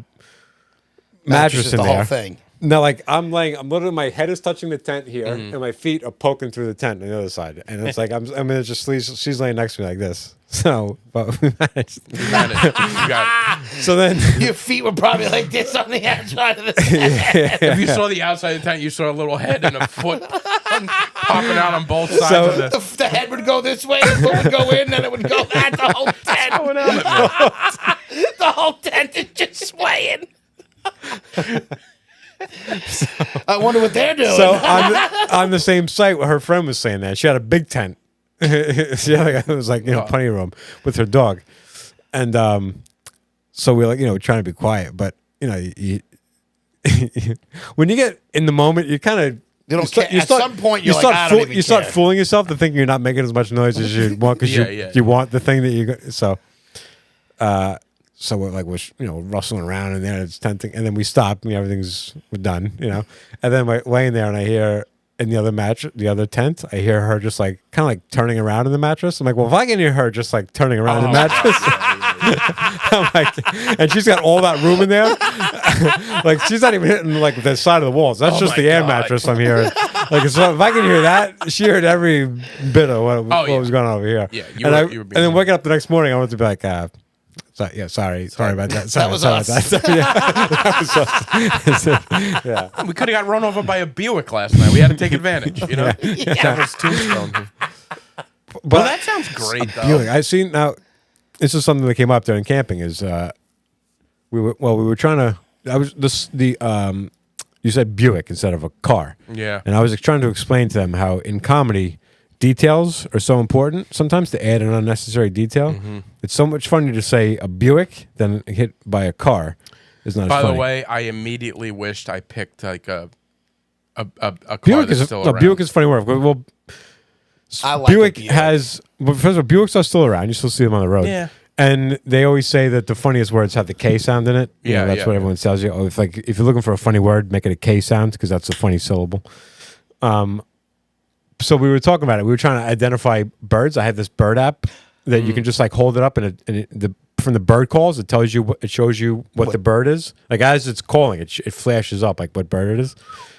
mattress is in the there, whole thing. no, like I'm literally my head is touching the tent here, and my feet are poking through the tent on the other side, and it's like she's laying next to me like this. So, but we managed. You got it. So then. Your feet were probably like this on the outside of the tent. If you saw the outside of the tent, you saw a little head and a foot popping out on both sides So- of the. The head would go this way, the foot would go in, then it would go that. The whole tent. The whole tent is just swaying. I wonder what they're doing. So on the same site, her friend was saying that she had a big tent. She had it was like plenty of room with her dog, and so we were trying to be quiet, but you when you get in the moment, you kind of You don't care. At some point, you're like, I don't even you start care. fooling yourself to think you're not making as much noise as you want because you want the thing that you got. So we're rustling around in there, it's tenting, and then we stop. Everything's done, and then we're laying there, and I hear in the other tent, I hear her just like kind of like turning around in the mattress. I'm like, well, if I can hear her just like turning around in the mattress, I'm like, and she's got all that room in there, like she's not even hitting like the side of the walls. That's just the air mattress I'm hearing. Like, so if I can hear that, she heard every bit of what was going on over here. Yeah, and then waking up the next morning, I want to be like, sorry about that. That was us. Yeah. We could have got run over by a Buick last night. We had to take advantage, Devil's Tombstone. Well, that sounds great, though. Buick. I see now. This is something that came up during camping. Is we were trying to. You said Buick instead of a car. Yeah. And I was trying to explain to them how in comedy, details are so important sometimes to add an unnecessary detail. It's so much funnier to say a Buick than hit by a car. Is not as By funny. the way, I immediately wished I picked like a car Buick that's is still no, around. Buick is funny word. Well, I like Buick a Buick. has. Well, first of all, Buicks are still around. You still see them on the road. Yeah. And they always say that the funniest words have the K sound in it. You know, Yeah, that's yeah, what yeah. everyone tells you. Oh, if you're looking for a funny word, make it a K sound because that's a funny syllable. So we were talking about it. We were trying to identify birds. I have this bird app that you can just like hold it up from the bird calls, it tells you it shows you what the bird is. Like as it's calling, it flashes up like what bird it is.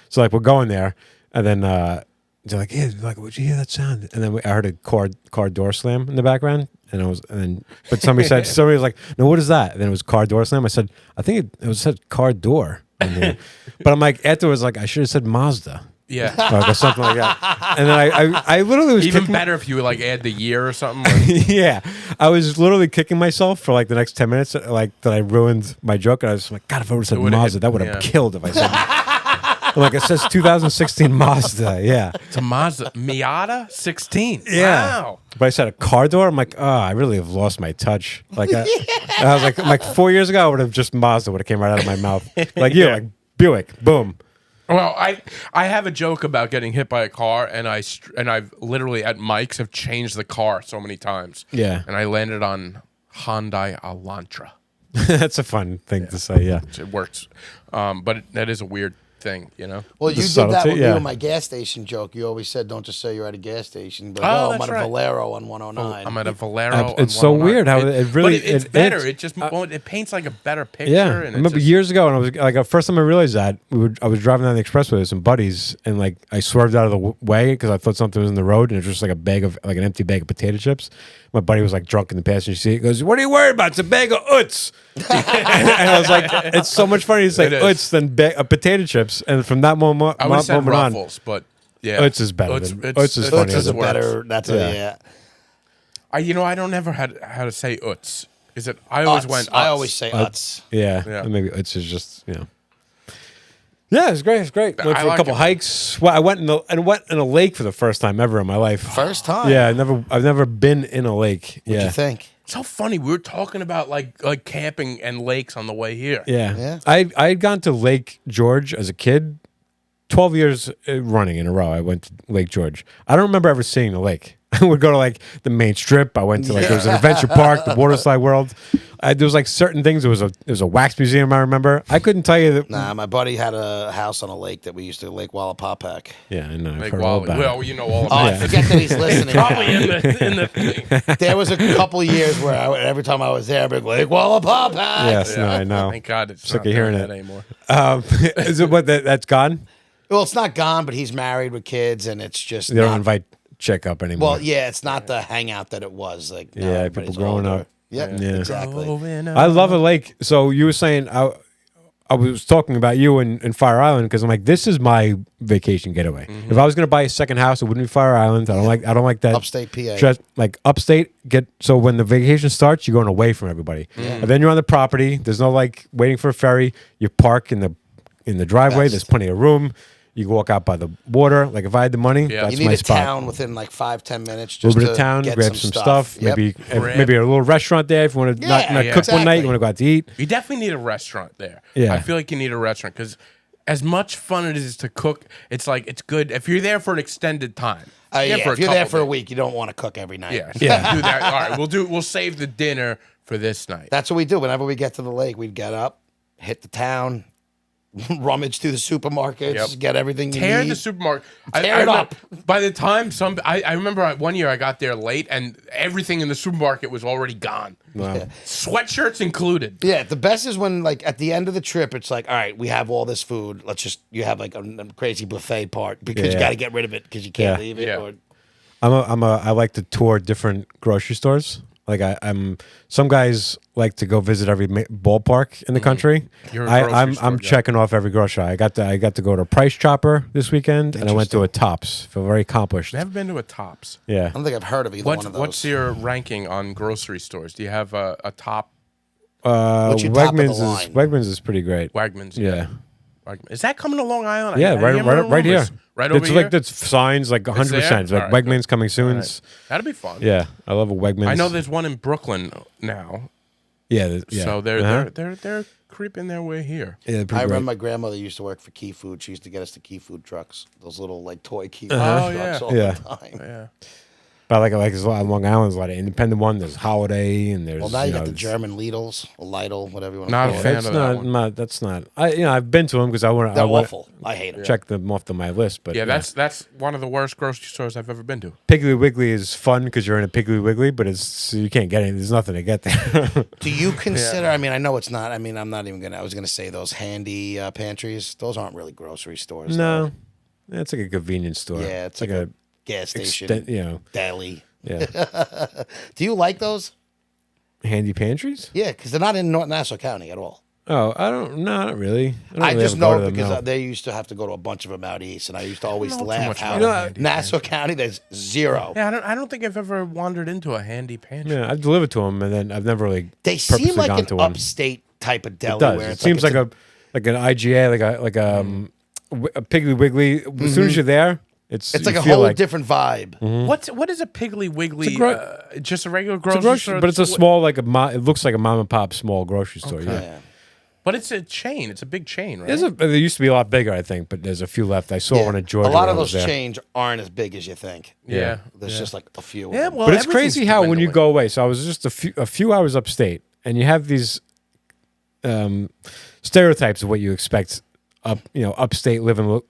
So like we're going there, and then they're like, "Yeah, like, would you hear that sound?" And then I heard a car door slam in the background, but somebody was like, "No, what is that?" And then it was car door slam. I said, "I think it said car door." But I'm like afterwards, like I should have said Mazda. Yeah. Or something like that. And then I literally was Even kicking better if you would like add the year or something. Like, yeah, I was literally kicking myself for like the next 10 minutes, like that I ruined my joke. And I was like, God, if I would have said would've Mazda, hit- that would have yeah. killed if I said. I'm like, it says 2016 Mazda. Yeah. it's a Mazda Miata 16. Yeah. Wow. But I said a car door. I'm like, oh, I really have lost my touch. Like, and I was like 4 years ago, I would have just Mazda would have came right out of my mouth. Like you, like Buick, boom. Well, I have a joke about getting hit by a car, and I've literally at Mike's have changed the car so many times. Yeah. And I landed on Hyundai Elantra. That's a fun thing to say. Yeah. It works, but that is a weird thing, you know. Well, you did that subtlety, with yeah. you in my gas station joke. You always said, "Don't just say you're at a gas station." But Oh, I'm that's at a right. Valero on 109. I'm at a Valero. It's on so 109. weird how it really- But it's it- better. it's- It just it paints like a better picture. Yeah, I and it's remember just- years ago, and I was like, the first time I realized that I was driving down the expressway with some buddies, and like I swerved out of the way because I thought something was in the road, and it was just like an empty bag of potato chips. My buddy was like drunk in the passenger seat. He goes, "What are you worried about? It's a bag of Utz." and I was like, "It's so much funnier to say It is. Utz than potato chips." And from that moment, I would have said moment on, Ruffles, but yeah, Utz is better than- Utz is funny. That's a works. better. That's Yeah. yeah. I don't ever had how to say Utz. Is it? I always Utz. went. I Utz. always say Utz. yeah, Yeah. and maybe Utz is just Yeah, it's great. It's great. Went I for a like couple it. hikes. Well, I went in a lake for the first time ever in my life. First time. Yeah, I've never been in a lake. What'd Yeah. you think? So funny. We were talking about like camping and lakes on the way here. Yeah. Yeah. I had gone to Lake George as a kid. 12 years running in a row, I went to Lake George. I don't remember ever seeing the lake. I would go to like the main strip. I went to like there was an adventure park, the water slide world. There was like certain things. There was a wax museum. I remember. I couldn't tell you that. Nah, my buddy had a house on a lake that we used to Lake Wallapapak. Yeah, I know. I've Like heard all Wally. about Well, it. you know all Oh, about I it. forget that he's listening. Probably in the thing. There was a couple of years where every time I was there, I'd be like, Lake Wallapapak. Yes, no, I know. Thank God it's Sick not of hearing doing it. that anymore. Is it what that's gone? Well, it's not gone, but he's married with kids, and it's just They don't not- invite chick up anymore. Well, yeah, it's not the hangout that it was. Like, now Yeah, everybody's people growing older. up. Yep, Yeah. exactly. I love a lake. So you were saying I was talking about you in Fire Island because I'm like, this is my vacation getaway. If I was going to buy a second house, it wouldn't be Fire Island. I don't like that. Upstate PA. Just like upstate, so when the vacation starts, you're going away from everybody, and then you're on the property. There's no like waiting for a ferry. You park in the driveway. Best. There's plenty of room. You can walk out by the water. Like if I had the money, Yeah. that's You need my a spot. town within like 5-10 minutes. A Just little bit to of town, get grab some stuff. Yep. Maybe Grab- maybe a little restaurant there if you want to not Yeah, cook one night. exactly. You want to go out to eat. You definitely need a restaurant there. Yeah. I feel like you need a restaurant because as much fun it is to cook, it's like it's good if you're there for an extended time. Yeah, if you're there couple for a days. week, you don't want to cook every night. Yeah, Yeah. do that. All right, we'll save the dinner for this night. That's what we do. Whenever we get to the lake, we'd get up, hit the town, rummage through the supermarkets, Yep. get everything you Tear need. the supermarket. Tear it up. By the time I remember one year I got there late and everything in the supermarket was already gone. Wow. Sweatshirts included. Yeah, the best is when like at the end of the trip, it's like, all right, we have all this food. You have like a crazy buffet part because you Yeah. got to get rid of it because you can't Yeah. leave it. Yeah. Or, I like to tour different grocery stores. Like I'm some guys like to go visit every ballpark in the country. You're a grocery I'm store guy. checking off every grocery. I got to go to Price Chopper this weekend, and I went to a Tops. Feel very accomplished. Never been to a Tops. Yeah. I don't think I've heard of either one of those. What's your ranking on grocery stores? Do you have a top What's your top of the Wegmans line? is pretty great. Wegmans? Yeah. Wegmans. Is that coming to Long Island? Yeah, I right hear here. Right over It's here. like that's signs like 100%. It's like All right, Wegmans coming soon. right. That'd be fun. Yeah, I love a Wegmans. I know there's one in Brooklyn now, Yeah, yeah. so Uh-huh. they're creeping their way here. Yeah, they're I pretty remember great. my grandmother used to work for Key Food. She used to get us the Key Food trucks, those little like toy Key Food Oh, trucks yeah. all Yeah. the time. Yeah. But like there's a lot on Long Island. There's a lot of independent one. There's Holiday and there's Well, now you got the it's- German Lidls, or Lidl, whatever you want to Not call a it. fan That's of that not, one. not. That's not. I've been to them because I want They're to awful. I hate them. check them off my list. But Yeah, that's one of the worst grocery stores I've ever been to. Piggly Wiggly is fun because you're in a Piggly Wiggly, but it's you can't get it. There's nothing to get there. Do you consider? I mean, I know it's not. I mean, I'm not even gonna. I was gonna say those handy pantries. Those aren't really grocery stores. no, it's like a convenience store. Yeah, it's like a gas station, extent, deli. yeah, Do you like those? handy pantries. Yeah, because they're not in North Nassau County at all. Oh, I don't. No, not really. I, don't I really just ever go know to them, because no. they used to have to go to a bunch of them out east, and I used to always know too laugh much how about handy Nassau County there's zero. Yeah, I don't think I've ever wandered into a handy pantry. Yeah, I've delivered to them, and then I've never really. They purposely seem like gone an to one. upstate type of deli. It does. Where It it's seems like it's like an IGA, a Piggly Wiggly. As soon as you're there, it's It's like you a feel whole different vibe. What is a Piggly Wiggly? Just a regular It's grocery, a grocery, store, but it's a small like it looks like a mom and pop small grocery store. Okay. Yeah. Yeah. But it's a chain. It's a big chain, right? There used to be a lot bigger, I think, but there's a few left. I saw Yeah. one in Georgia. A lot when of I was those there. chains aren't as big as you think. yeah. There's just like a few. Yeah, of them. well, But it's everything's crazy how when you dwindling. go away. So I was just a few hours upstate, and you have these stereotypes of what you expect upstate living.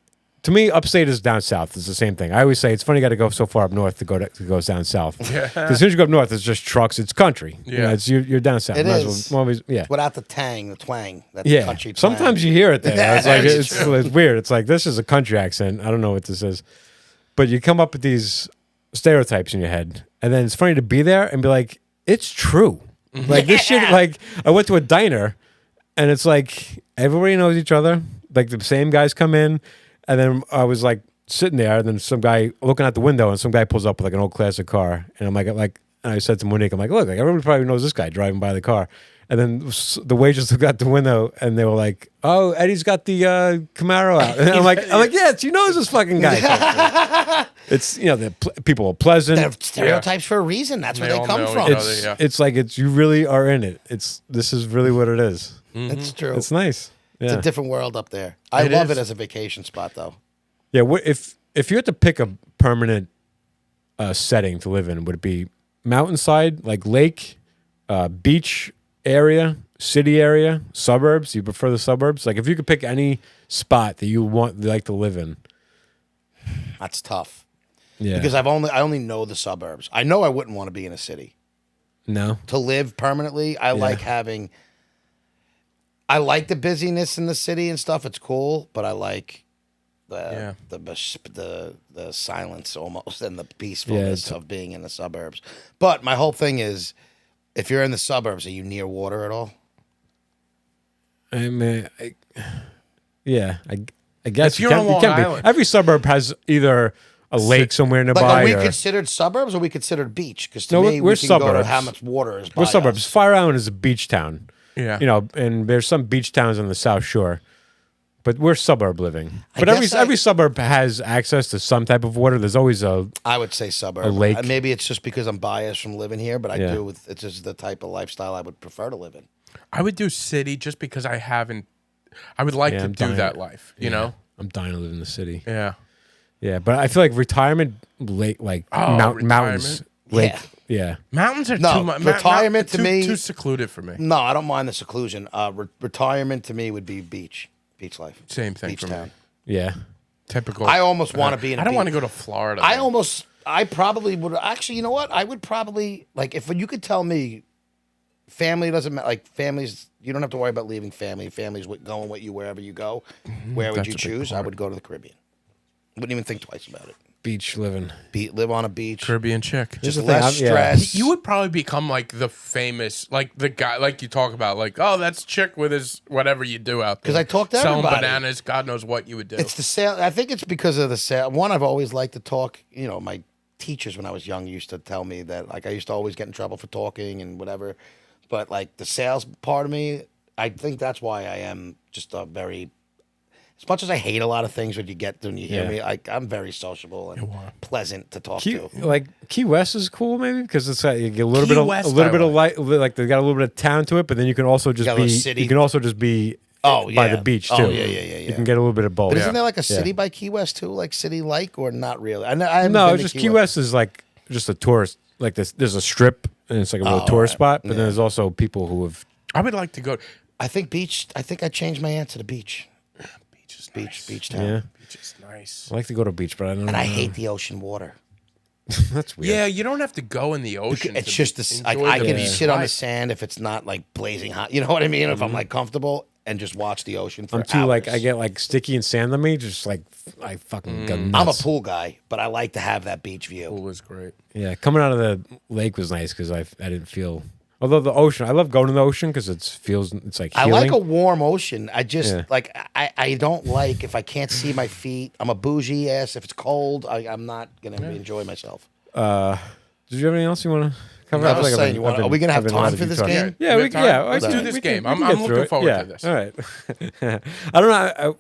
To me, upstate is down south. It's the same thing. I always say it's funny you got to go so far up north to go down south. 'Cause as soon as you go up north, it's just trucks. It's country. Yeah. You're down south. It Might is. as well always, yeah. Without the tang, the twang, that Yeah. country twang. Sometimes you hear it there. It's like That's it's weird. It's like this is a country accent. I don't know what this is, but you come up with these stereotypes in your head, and then it's funny to be there and be like, it's true. Like this shit. Like I went to a diner, and it's like everybody knows each other. Like the same guys come in, and then I was like sitting there, and then some guy looking out the window, and some guy pulls up with like an old classic car, and I'm like, and I said to Monique, I'm like, look, like everybody probably knows this guy driving by the car. And then the waitress looked out the window, and they were like, "Oh, Eddie's got the Camaro out." And I'm like, "Yeah, she knows this fucking guy." It's people are pleasant. They're stereotypes for a reason. That's where they all come know from. each other, yeah. It's like you really are in it. This is really what it is. It's true. It's nice. It's Yeah, a different world up there. I It love is. it as a vacation spot, though. yeah. If you had to pick a permanent setting to live in, would it be mountainside, like lake, beach area, city area, suburbs? You prefer the suburbs? Like if you could pick any spot that you like to live in. That's tough Yeah. because I only know the suburbs. I know I wouldn't want to be in a city no. to live permanently. I like the busyness in the city and stuff. It's cool, but I like the silence almost and the peacefulness of being in the suburbs. But my whole thing is, if you're in the suburbs, are you near water at all? I mean, I guess If you're on Long be. Island. Every suburb has either a lake somewhere Like, nearby. are we or, considered suburbs or are we considered beach? Because to No, me, we're we can go to suburbs. how much water is by we're suburbs. us. Fire Island is a beach town. Yeah. And there's some beach towns on the South Shore, but we're suburb living. But guess every suburb has access to some type of water. There's always a I would say suburb. A lake. Maybe it's just because I'm biased from living here, but I Yeah. do. It's just the type of lifestyle I would prefer to live in. I would do city just because I haven't. I would like to I'm do dying. that life. You know. I'm dying to live in the city. Yeah. Yeah, but I feel like retirement, lake, like mountains, lake. Yeah. Mountains are No, too much. retirement to me- too secluded for me. No, I don't mind the seclusion. Retirement to me would be beach life. Same thing Beach for town. me. Yeah. Typical. I almost want to be in. I don't want to go to Florida. I probably would. Actually, you know what? I would probably like if you could tell me, family doesn't matter. Like families, you don't have to worry about leaving family. Families going with you wherever you go. Where would That's you a big choose? I part. would go to the Caribbean. Wouldn't even think twice about it. Beach living. Live on a beach. Caribbean chick. Just the thing, less yeah. stress. You would probably become like the famous, like the guy, like you talk about, like, oh, that's chick with his whatever you do out there. 'Cause I talk to selling everybody. bananas. God knows what you would do. It's the sale. I think it's because of the sale. One, I've always liked to talk. You know, my teachers when I was young used to tell me that, like, I used to always get in trouble for talking and whatever. But like the sales part of me, I think that's why I am just a very as much as I hate a lot of things when you hear me, I'm very sociable and pleasant to talk to. Like Key West is cool, maybe because it's you get a little Key bit of West, a little I bit of light, like they got a little bit of town to it, but then you can also just got a little be city. you can also just be by the beach too. Oh, yeah. You can get a little bit of both. But isn't there like a city by Key West too, like city like or not really? I No, just Key West is like just a tourist. Like this, there's a strip and it's like a little tourist spot, but then there's also people who have. I would like to go. I think I changed my answer to beach. Beach is Beach town. Yeah, Beach is nice. I like to go to beach, but I don't. And I hate the ocean water. That's weird. Yeah, you don't have to go in the ocean. It's just I can sit on the sand if it's not like blazing hot. You know what I mean? If I'm like comfortable and just watch the ocean for I'm too hours. I get like sticky and sand on me. Just like I fucking go nuts. I'm a pool guy, but I like to have that beach view. Pool was great. Yeah, coming out of the lake was nice because I didn't feel. Although the ocean, I love going to the ocean because it's like healing. I like a warm ocean. I just Yeah. like I don't like if I can't see my feet. I'm a bougie ass. If it's cold, I'm not gonna enjoy myself. Did you have anything else you want to cover? I feel was like saying, are we gonna have time for this game? Yeah, We we have time? yeah. Let's do this game. I'm get through looking it. forward Yeah, to this. All right. I don't know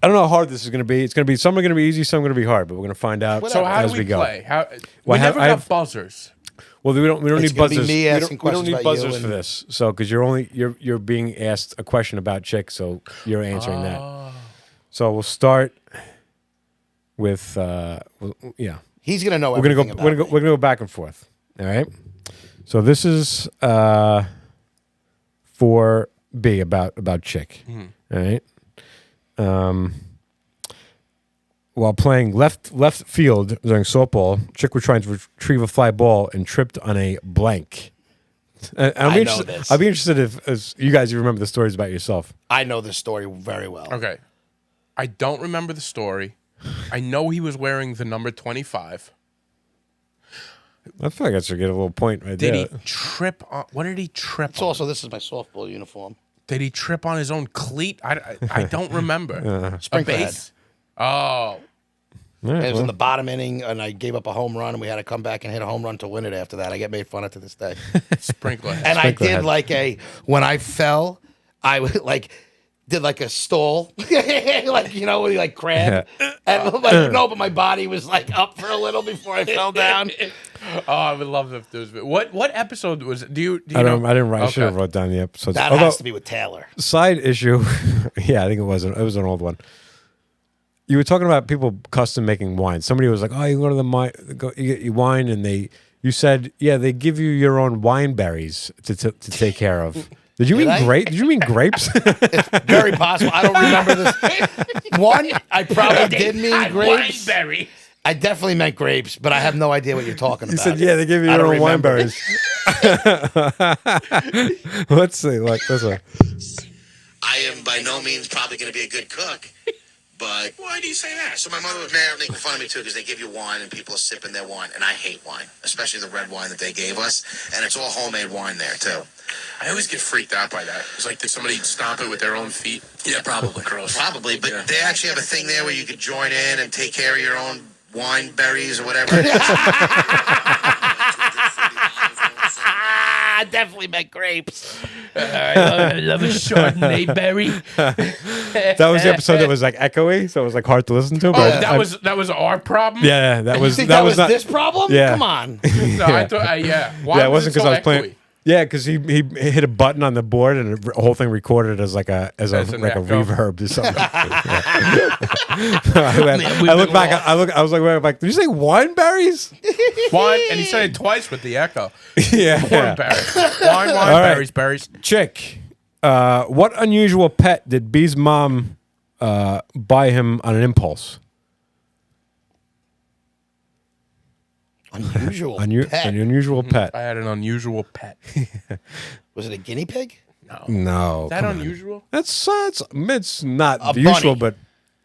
I don't know how hard this is going to be. It's going to be some are going to be easy, some are going to be hard, but we're going to find out So how as do we go. play? We Well, never I got have- buzzers. Well, we don't It's need gonna be buzzers. me We asking don't need questions about you buzzers and- for this. So because you're being asked a question about Chick, so you're answering that. So we'll start with yeah. He's gonna know. We're gonna go. everything We're about gonna go. me. We're gonna go back and forth. All right. So this is for B about Chick. All right. While playing left field during softball, Chick was trying to retrieve a fly ball and tripped on a blank. I know this. I'd be interested if you guys remember the stories about yourself. I know this story very well. Okay. I don't remember the story. I know he was wearing the number 25. I feel like I should get a little point right Did there. he trip on? What did he trip It's on? also this is my softball uniform. Did he trip on his own cleat? I don't remember. A Sprinkler head. base? Oh. All right, It was well, in the bottom inning, and I gave up a home run, and we had to come back and hit a home run to win it after that. I get made fun of to this day. Sprinkler head. And I Sprinkler did head. like when I fell, I would did like a stall, like when you like crab, and no, but my body was like up for a little before I fell down. Oh, I would love if there was. What episode was it? Do you I know? didn't write. I should have Okay. wrote down the episodes. That Although, has to be with Taylor. side issue. Yeah, I think it was. It was an old one. You were talking about people custom making wine. Somebody was like, "Oh, you go to the you get your wine," and you said, "Yeah, they give you your own wine berries to take care of." Did you mean I? grape? Did you mean grapes? Very possible. I don't remember this. One, I probably did mean grapes. Wineberry. I definitely meant grapes, but I have no idea what you're talking You about. said, "Yeah, they give you I your don't own wine remember. berries." Let's see. Like this one. I am by no means probably going to be a good cook, but why do you say that? So my mother was mad and making fun of me too because they give you wine and people are sipping their wine, and I hate wine, especially the red wine that they gave us, and it's all homemade wine there too. I always get freaked out by that. It's like, did somebody stomp it with their own feet? Yeah, probably. Gross. Probably, but they actually have a thing there where you could join in and take care of your own wine berries or whatever. I definitely meant grapes. I love a Chardonnay berry. That was the episode that was like echoey, so it was like hard to listen to. Oh, But that was our problem. yeah, that You was think that was not this problem? Yeah. Come on. No, I thought. Yeah. Why yeah, it wasn't so because I was echoey? playing. Yeah, because he hit a button on the board and the whole thing recorded as like a As an like a echo. reverb or something. I look back. I was like, did you say wine berries? Wine, and he said it twice with the echo. Yeah. Wine berries. Wine, right. berries, berries. Chick, what unusual pet did B's mom buy him on an impulse? Unusual pet. An unusual pet. I had an unusual pet. Was it a guinea pig? No, Is that come on. unusual? It's not A usual, bunny. but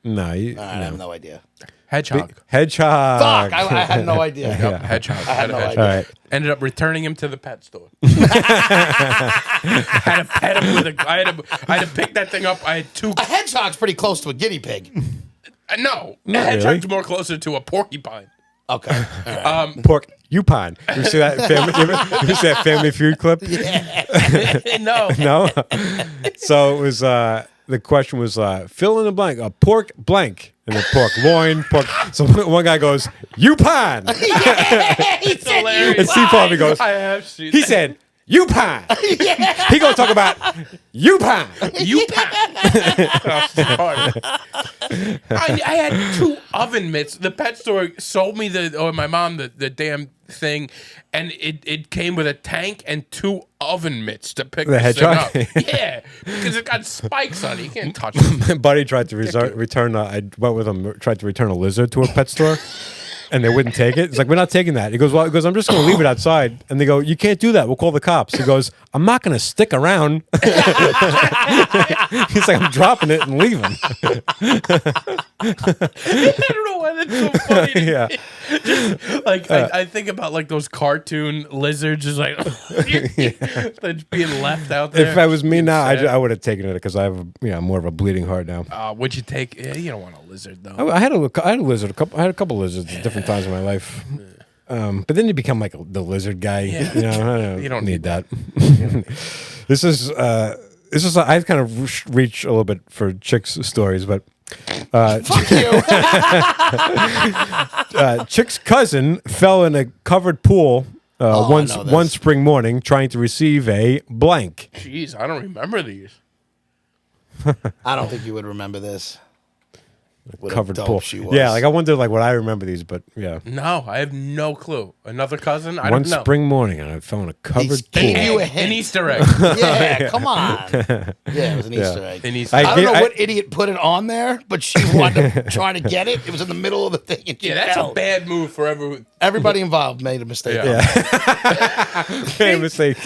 no, I have no idea. Hedgehog. hedgehog. Fuck, I had no idea. Yep, hedgehog. I had no hedgehog. idea. All right. Ended up returning him to the pet store. had to pet him with a. I had to pick that thing up. I had two. A hedgehog's pretty close to a guinea pig. No, a Not hedgehog's really. more closer to a porcupine. Okay. All right. Pork Upine. You see that family? You see that Family Feud clip? No. No. So it was. the question was fill in the blank, a pork blank, and the pork loin, pork. So one guy goes, "Yupon," It's and Steve Harvey goes, I have seen he said, "Yupon." He gonna talk about Yupon. I had 2 oven mitts. The pet store sold me my mom the damn thing, and it came with a tank and 2 oven mitts to pick The this thing hedgehog? up. Yeah, because it got spikes on it. You can't touch it. My buddy tried to return. I went with him. Tried to return a lizard to a pet store, and they wouldn't take it. It's like, we're not taking that. He goes, well, I'm just going to leave it outside. And they go, you can't do that. We'll call the cops. He goes, I'm not going to stick around. He's like, I'm dropping it and leaving. I don't know why that's so funny. Yeah. Like I think about like those cartoon lizards, just like that's being left out there. If that was me now, Sad. I would have taken it because I have more of a bleeding heart now. Would you take? Yeah, you don't want a lizard though. I had a lizard. I had a couple lizards at different times in my life. But then you become like the lizard guy. Yeah. You don't need that. This is I kind of reach a little bit for Chick's stories, but Fuck you. Chick's cousin fell in a covered pool one I know this. spring morning trying to receive a blank. Jeez, I don't remember these. I don't think you would remember this. What a Covered dope pool. she was. Yeah, like I wonder like what I remember these, but yeah. No, I have no clue. Another cousin? I One don't know. spring morning, and I fell in a covered gave pool. you a An hint. Easter egg. Yeah, come on. Yeah, it was an Easter egg. An Easter I egg. don't know what idiot put it on there, but she wanted to try to get it. It was in the middle of the thing. And she Yeah, that's fell. a bad move for everyone. Everybody involved made a mistake. Yeah. Okay, mistake.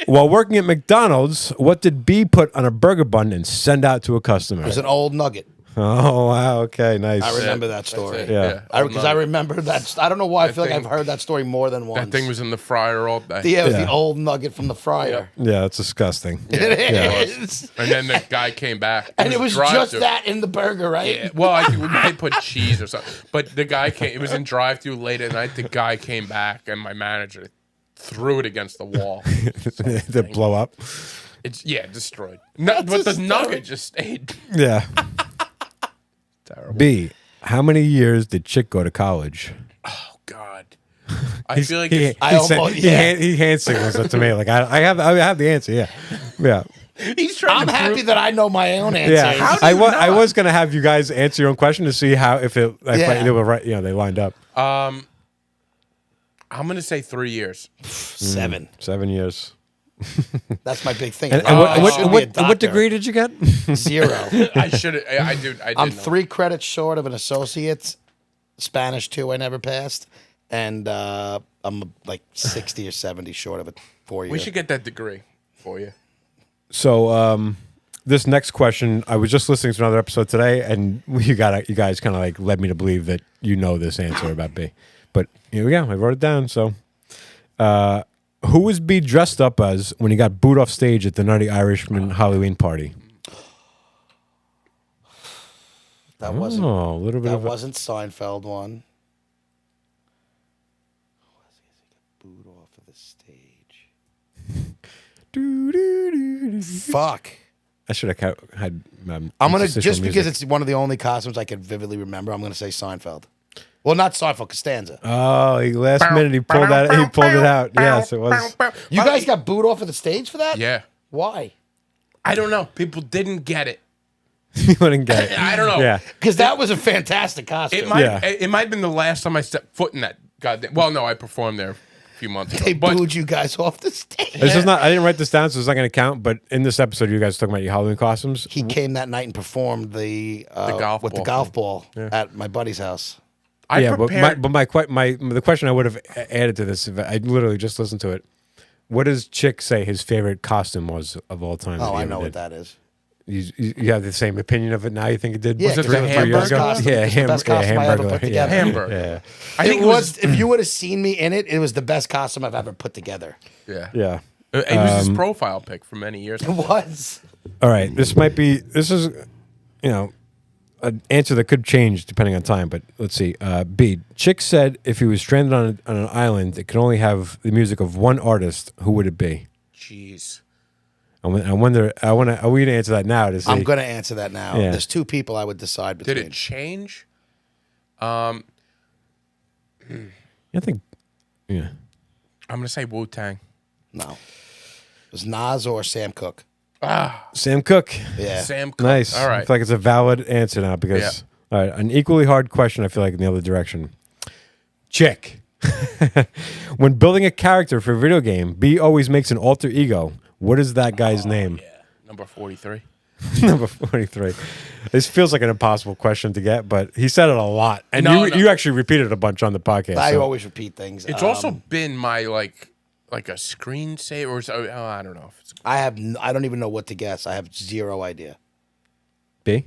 While working at McDonald's, what did Bee put on a burger bun and send out to a customer? It was an old nugget. Oh wow! Okay, nice. I remember that story. it. Yeah. Because I remember that. I don't know why. I feel like thing- I've heard that story more than once. That thing was in the fryer all day. Yeah, it was Yeah. the old nugget from the fryer. Yeah, it's disgusting. It Yeah. is. And then the guy came back. And it was drive-thru. just that in the burger, right? Yeah, well, I think we might put cheese or something. But the guy came. It was in drive-thru late at night. The guy came back, and my manager threw it against the wall. to blow up. It's destroyed. No, but the a story. nugget just stayed. Yeah. Terrible. B. How many years did Chick go to college? Oh God. I feel like he, it's, I he, almost- he hand signals it to me. Like I have the answer. Yeah, yeah, he's trying I'm to happy prove. that I know my own answers. yeah. How do I you I not? was gonna have you guys answer your own question to see how if it like, Yeah. they were right. They lined up. I'm gonna say 3 years. 7. 7 years. That's my big thing. And, I should be a what doctor. degree did you get? 0. I should. I did. I'm know. 3 credits short of an associate's. Spanish 2 I never passed. And I'm like 60 or 70 short of a 4-year. We should get that degree for you. So this next question, I was just listening to another episode today, and you guys kind of like led me to believe that you know this answer about B. But here we go. I wrote it down. So, who was B dressed up as when he got booed off stage at the Nutty Irishman Halloween party? That wasn't Oh, a little bit that of a, wasn't Seinfeld one. Booed off of the stage. Fuck. I should have had. I'm gonna interstitial just because music. it's one of the only costumes I can vividly remember. I'm gonna say Seinfeld. Well, not Seinfeld, Costanza. Oh, last minute he pulled that. He pulled it out. Yes, it was. You guys got booed off of the stage for that? Yeah. Why? I don't know. People didn't get it. You wouldn't get it. I don't know. Yeah. Because that was a fantastic costume. It might. Yeah. It might have been the last time I stepped foot in that goddamn. Well, no, I performed there a few months ago. They but booed you guys off the stage. This is not. I didn't write this down, so it's not going to count. But in this episode, you guys are talking about your Halloween costumes. He came that night and performed the golf with the ball golf ball at my buddy's house. I Yeah, prepared. but the question I would have added to this, if I literally just listened to it. What does Chick say his favorite costume was of all time? Oh, I know what that is. You have the same opinion of it now. You think it did? Yeah, Was it 'cause it was my 3 years best ago? costume. Yeah, It's the best costume I ever Hamburglar. put together. Hamburger. Yeah, I think It was if you would have seen me in it, it was the best costume I've ever put together. Yeah. yeah. It was his profile pic for many years. It was. All right, this is, an answer that could change depending on time. But let's see. B. Chick said if he was stranded on an island, it could only have the music of one artist. Who would it be? Jeez. I wonder. I want to. Are we gonna answer that now? To see? I'm going to answer that now. Yeah. There's two people I would decide between. Did it change? I think. Yeah. I'm gonna say Wu-Tang. No. It was Nas or Sam Cooke. Sam Cooke. Yeah. Sam Cooke. Nice. All I right. feel like it's a valid answer now because all right, an equally hard question. I feel like in the other direction. Chick. When building a character for a video game, B always makes an alter ego. What is that guy's name? Yeah. Number 43. Number 43. This feels like an impossible question to get, but he said it a lot. And No, you, no. you actually repeated it a bunch on the podcast. I so- always repeat things. It's also been my like a screensaver or so. Oh, I don't know if it's I don't even know what to guess. I have zero idea. B?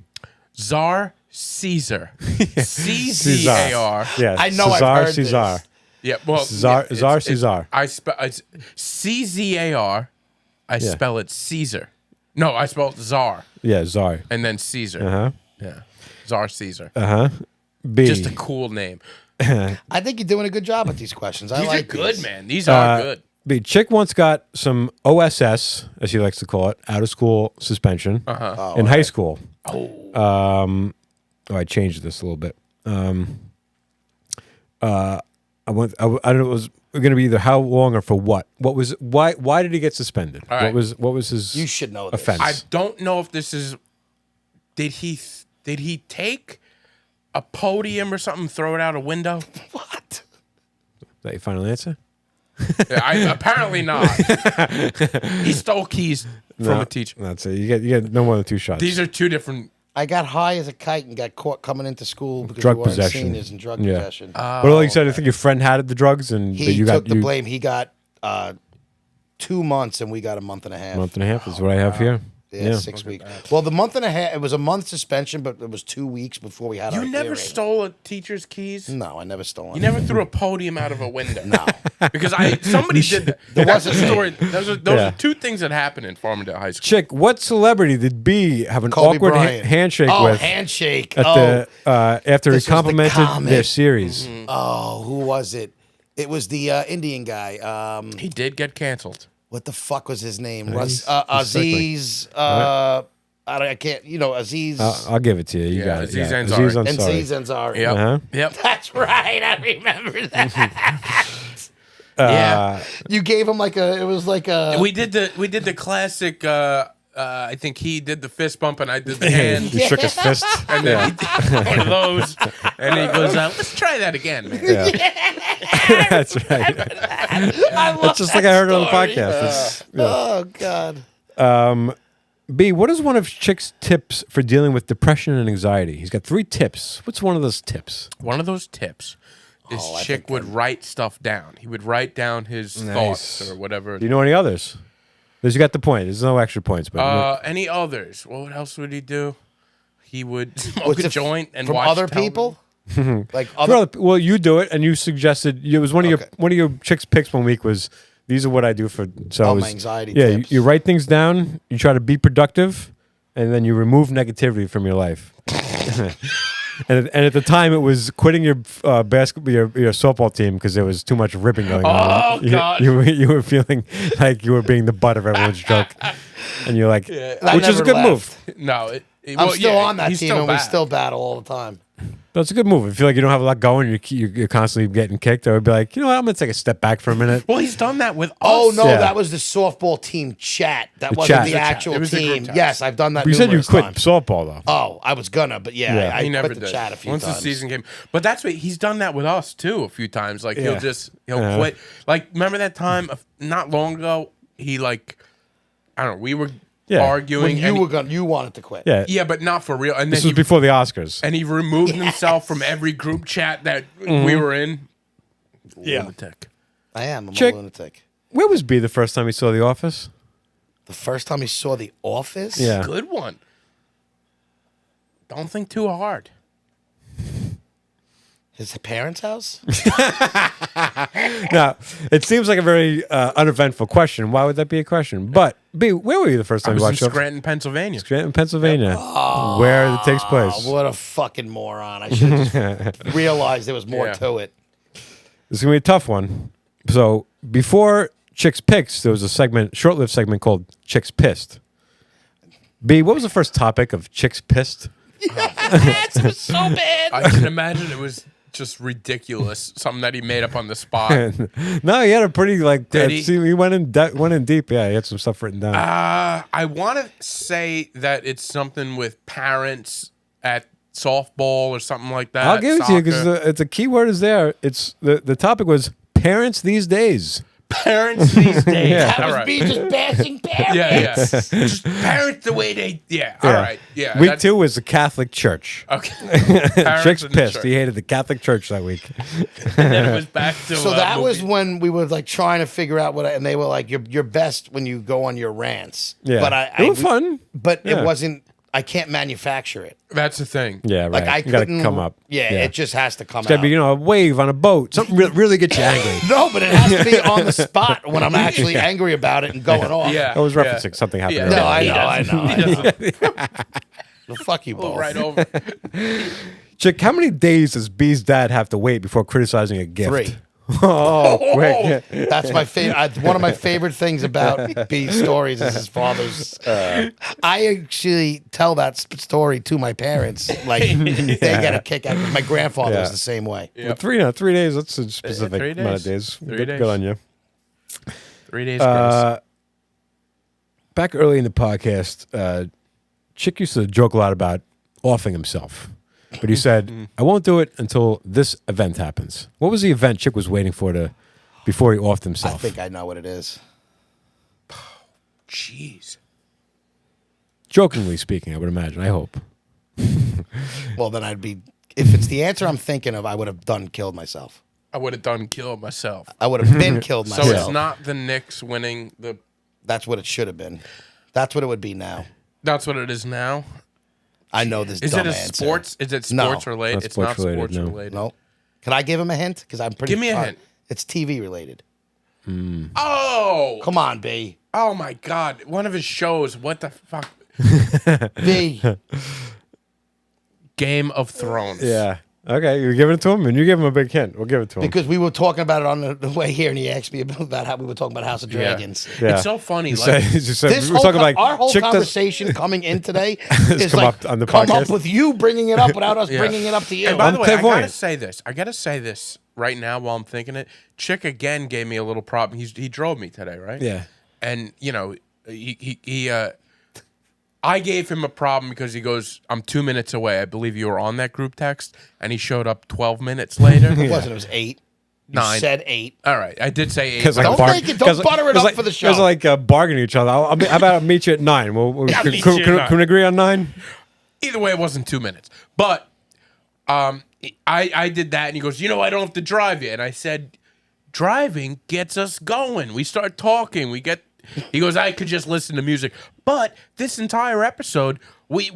Czar Caesar. C-Z-A-R. Yeah. I know I've Cesar, heard Cesar. this. Yeah, well, Czar- yeah, Czar Caesar. I spell it's C-Z-A-R. I Yeah. spell it Caesar. No, I spell it Czar Yeah, Czar. and then Caesar. Uh-huh. Yeah, Czar Caesar. B. Just a cool name. I think you're doing a good job with these questions. I These like are good, these. man. These are good. B. Chick once got some OSS, as he likes to call it, out of school suspension in high school. I changed this a little bit. I don't know. It was going to be either how long or for what. What was why? Why did he get suspended? All right. What was his? You should know this. offense. I don't know if this is. Did he take a podium or something, throw it out a window? What? Is that your final answer? Apparently not. He stole keys from a teacher. That's it. You get no more than 2 shots. These are two different. I got high as a kite and got caught coming into school because Drug we weren't possession. seniors in drug Yeah. possession. But like you said, I think your friend had the drugs, and but he you took got the blame. He got 2 months, and we got a month and a half. month and a half is what I have here. Yeah, 6 weeks. Well, the month and a half, it was a month suspension, but it was 2 weeks before we had our You never hearing. stole a teacher's keys? No, I never stole You never threw a podium out of a window? No. Because somebody did that. That's a wasn't me. story. Those Yeah. are two things that happened in Farmingdale High School. Chick, what celebrity did B have an Kobe awkward Bryant. handshake Oh, with handshake. at the after he This was the complimented comic. their series? Oh, who was it? It was the Indian guy. He did get canceled. What the fuck was his name? He's Aziz. I can't. You know, Aziz. I'll give it to you. You Yeah, got it. Aziz Yeah. Ansari. Aziz Ansari. Aziz Ansari. Yep. Uh-huh. Yep. That's right. I remember that. Yeah. You gave him like a. It was like a. We did the classic. I think he did the fist bump and I did the hand. He shook his fist. And then he did one of those, and he goes, "Let's try that again, man." Yeah. That's right. I love That's just like that I heard it on the story. podcast. It's- yeah. Oh God. B, what is one of Chick's tips for dealing with depression and anxiety? He's got 3 tips. What's one of those tips? One of those tips is Oh, I Chick think would write stuff down. He would write down his thoughts or whatever. Do you know any others? Because you got the point. There's no extra points. But Any others? What else would he do? He would smoke What's a the- joint and from watch other television. people. Like For other. well, you do it, and you suggested it was one of Okay. your Chick's picks one week was these are what I do for so Oh, it was- my anxiety Yeah, tips. you write things down. You try to be productive, and then you remove negativity from your life. And at the time, it was quitting your basketball, your softball team because there was too much ribbing going on. Oh, God. You were feeling like you were being the butt of everyone's joke, and you're like, I which is a never good left. move. No, I'm still on that he's team, still and we bad. still battle all the time. But it's a good move. If you feel like you don't have a lot going, you're constantly getting kicked. I would be like, you know what? I'm gonna take a step back for a minute. Well, he's done that with us. Oh no, Yeah. that was the softball team chat. That The wasn't chat. the The chat. actual It was the group team. text. Yes, I've done that. But you said you numerous quit times. softball though. Oh, I was gonna, but yeah, Yeah. I He never quit the did. chat a few Once times. the season came, but that's what he's done that with us too a few times. Like Yeah. he'll quit. Like remember that time not long ago? He like I don't know. We were Yeah. arguing. when and you wanted to quit. Yeah, yeah, but not for real. And This then was before the Oscars. and he removed himself from every group chat that we were in. Yeah. Lunatic. I am. I'm Chick- a lunatic. Where was B the first time he saw The Office? The first time he saw The Office. Yeah. Good one. Don't think too hard. His parents' house. Now, it seems like a very uneventful question. Why would that be a question? But B, where were you the first I time you was in watched Office? Scranton, Pennsylvania. Scranton, Pennsylvania, where it takes place. Oh, what a fucking moron! I should have just realized there was more Yeah. to it. This is gonna be a tough one. So before Chicks Picks, there was a segment, short-lived segment called Chicks Pissed. B, what was the first topic of Chicks Pissed? It was so bad. I can imagine it was just ridiculous. Something that he made up on the spot. No, he had a pretty Did he? see, he went in deep. Yeah, he had some stuff written down. I want to say that it's something with parents at softball or something like that. I'll give it to you because soccer. it's a key word is there. It's the topic was parents these days. Parents these days. Yeah. That was All right. me just bashing parents. Yeah. Just parents the way they. Yeah. All right. Yeah. Week that's- 2 was the Catholic Church. Okay. Chicks Parents in the pissed. church. He hated the Catholic Church that week. And then it was back to. So that was movie. when we were like trying to figure out and they were like, "You're best when you go on your rants." Yeah, but it was fun. But Yeah. it wasn't. I can't manufacture it. That's the thing. Yeah, right. Like I you gotta couldn't come up. Yeah, it just has to come It's gotta out. be a wave on a boat. Something really get you angry. No, but it has to be on the spot when I'm actually angry about it and going off. Yeah. I was referencing something happened. No, earlier. I know. He doesn't. Well, fuck you both. Right over. Chick, how many days does B's dad have to wait before criticizing a gift? 3. Oh, quick. That's my favorite. One of my favorite things about B's stories is his father's. I actually tell that story to my parents. Like they get a kick out. of it. My grandfather was Yeah. the same way. But 3 days, that's a specific 3 amount of days. days. 3 Good, days. good on you. 3 days grace. Back early in the podcast, Chick used to joke a lot about offing himself. But he said, I won't do it until this event happens. What was the event Chick was waiting for before he offed I himself? think I know what it is. Jeez. Jokingly speaking, I would imagine. I hope. Well, then I'd be. If it's the answer I'm thinking of, I would have killed myself. I would have done kill myself. I would have been killed So myself. it's not the Knicks winning the. That's what it should have been. That's what it would be now. That's what it is now. I know this. Is dumb it a answer. sports? Is it No, sports related? not It's sports not related, sports no. related. No. Can I give him a hint? Because I'm pretty. Give me a hint. It's TV related. Oh. Come on, B. Oh my God! One of his shows. What the fuck? B. Game of Thrones. Yeah. Okay, you're giving it to him, and you give him a big hint. We'll give it to him. Because we were talking about it on the way here, and he asked me about how we were talking about House of Yeah. Dragons. Yeah. It's so funny. He Like, said- he just said- This we were whole talking like our whole Chick does- conversation coming in today is come like up on the come up podcast. with you bringing it up without us Yeah. bringing it up to you. and by I'm the way, I gotta clairvoyant. say this. I gotta say this right now while I'm thinking it. Chick again gave me a little problem. He drove me today, right? Yeah. And you know, I gave him a problem because he goes, "I'm 2 minutes away." I believe you were on that group text, and he showed up 12 minutes later. It wasn't. It was 8. You 9. said 8. All right, I did say 8. Because Don't make it- don't butter it up for the show. Because like bargaining each other. How about I'll meet you at 9? Yeah, Can meet you at 9. we agree on 9? Either way, it wasn't 2 minutes. But I did that, and he goes, I don't have to drive you. And I said, driving gets us going. We start talking. He goes, I could just listen to music. But this entire episode, we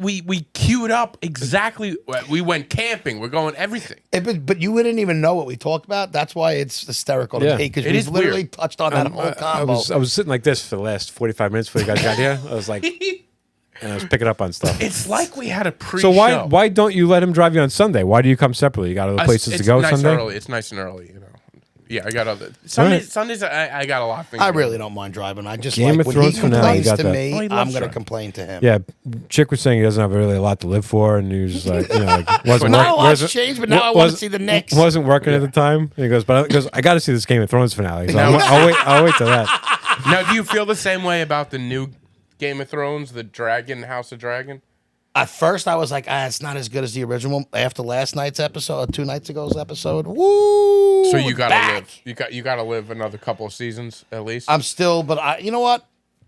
queued up exactly. We went camping. We're going everything. But you wouldn't even know what we talked about. That's why it's hysterical to Yeah. me because It we is literally weird. touched on that whole combo. I was sitting like this for the last 45 minutes before you guys got here. I was like, and I was picking up on stuff. It's like we had a pre-show. So why don't you let him drive you on Sunday? Why do you come separately? You got other places to It's go nice Sunday? Early. It's nice and early, Yeah, I got other Sundays. I got a lot of things. I to do. really don't mind driving. I just Game like of when Thrones he finale, complains got to that. me, Oh, he I'm loves going to driving. complain to him. Yeah, Chick was saying he doesn't have really a lot to live for, and he was just like, wasn't Not a work- lot's wasn't- changed, but now I want to wasn't- see the Knicks. Wasn't working at the time. And he goes, I got to see this Game of Thrones finale. So No. I'll wait till that. Now, do you feel the same way about the new Game of Thrones, the Dragon, House of Dragon? At first, I was like, it's not as good as the original. After last night's episode, 2 nights ago's episode, woo! So you gotta back. live. You gotta live another couple of seasons at least. I'm still, but you know what?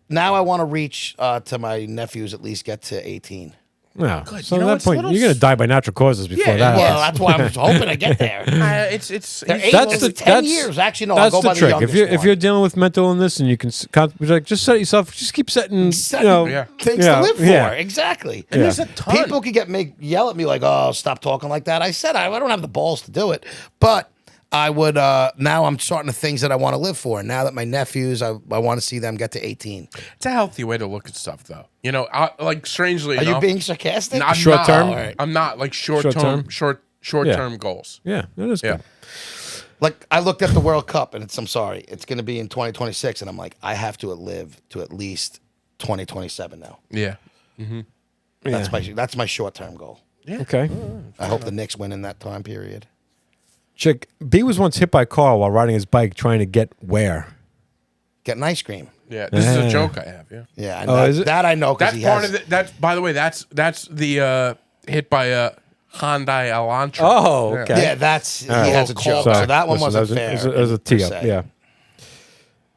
Now I want to reach to my nephews, at least get to 18. No. So You know, at that it's point, little you're going to die by natural causes before Yeah, that. Well, that's why I'm hoping to get there. It's They're eight, That's well, the 10 that's, years. Actually, no, that's I'll go the by the trick. youngest If one. you're dealing with mental illness and you can just set yourself, just keep setting, Yeah. things yeah, to live for. yeah. Exactly. And there's a ton. People could yell at me like, "Oh, stop talking like that." I said I don't have the balls to do it, but I would. Now I'm starting to things that I want to live for. And now that my nephews, I want to see them get to 18. It's a healthy way to look at stuff, though. Like strangely Are you enough, being sarcastic? I'm Short not. term? All right. I'm not like short Short term term? short term goals. Yeah, that is Yeah. good. Like I looked at the World Cup and I'm sorry, it's going to be in 2026, and I'm like, I have to live to at least 2027 now. Yeah. That's my short term goal. Okay. I hope the Knicks win in that time period. Chick, B was once hit by a car while riding his bike trying to get where? Get an ice cream. Yeah. This is a joke I have. Yeah. Yeah, Oh, is it? that I know because That's he part has. of it. That's by the way. That's the hit by a Hyundai Elantra. Oh, Yeah. okay. Yeah, that's he right. has a Well, joke. sorry. So that one Listen, wasn't fair. It was a tee per up, se. yeah.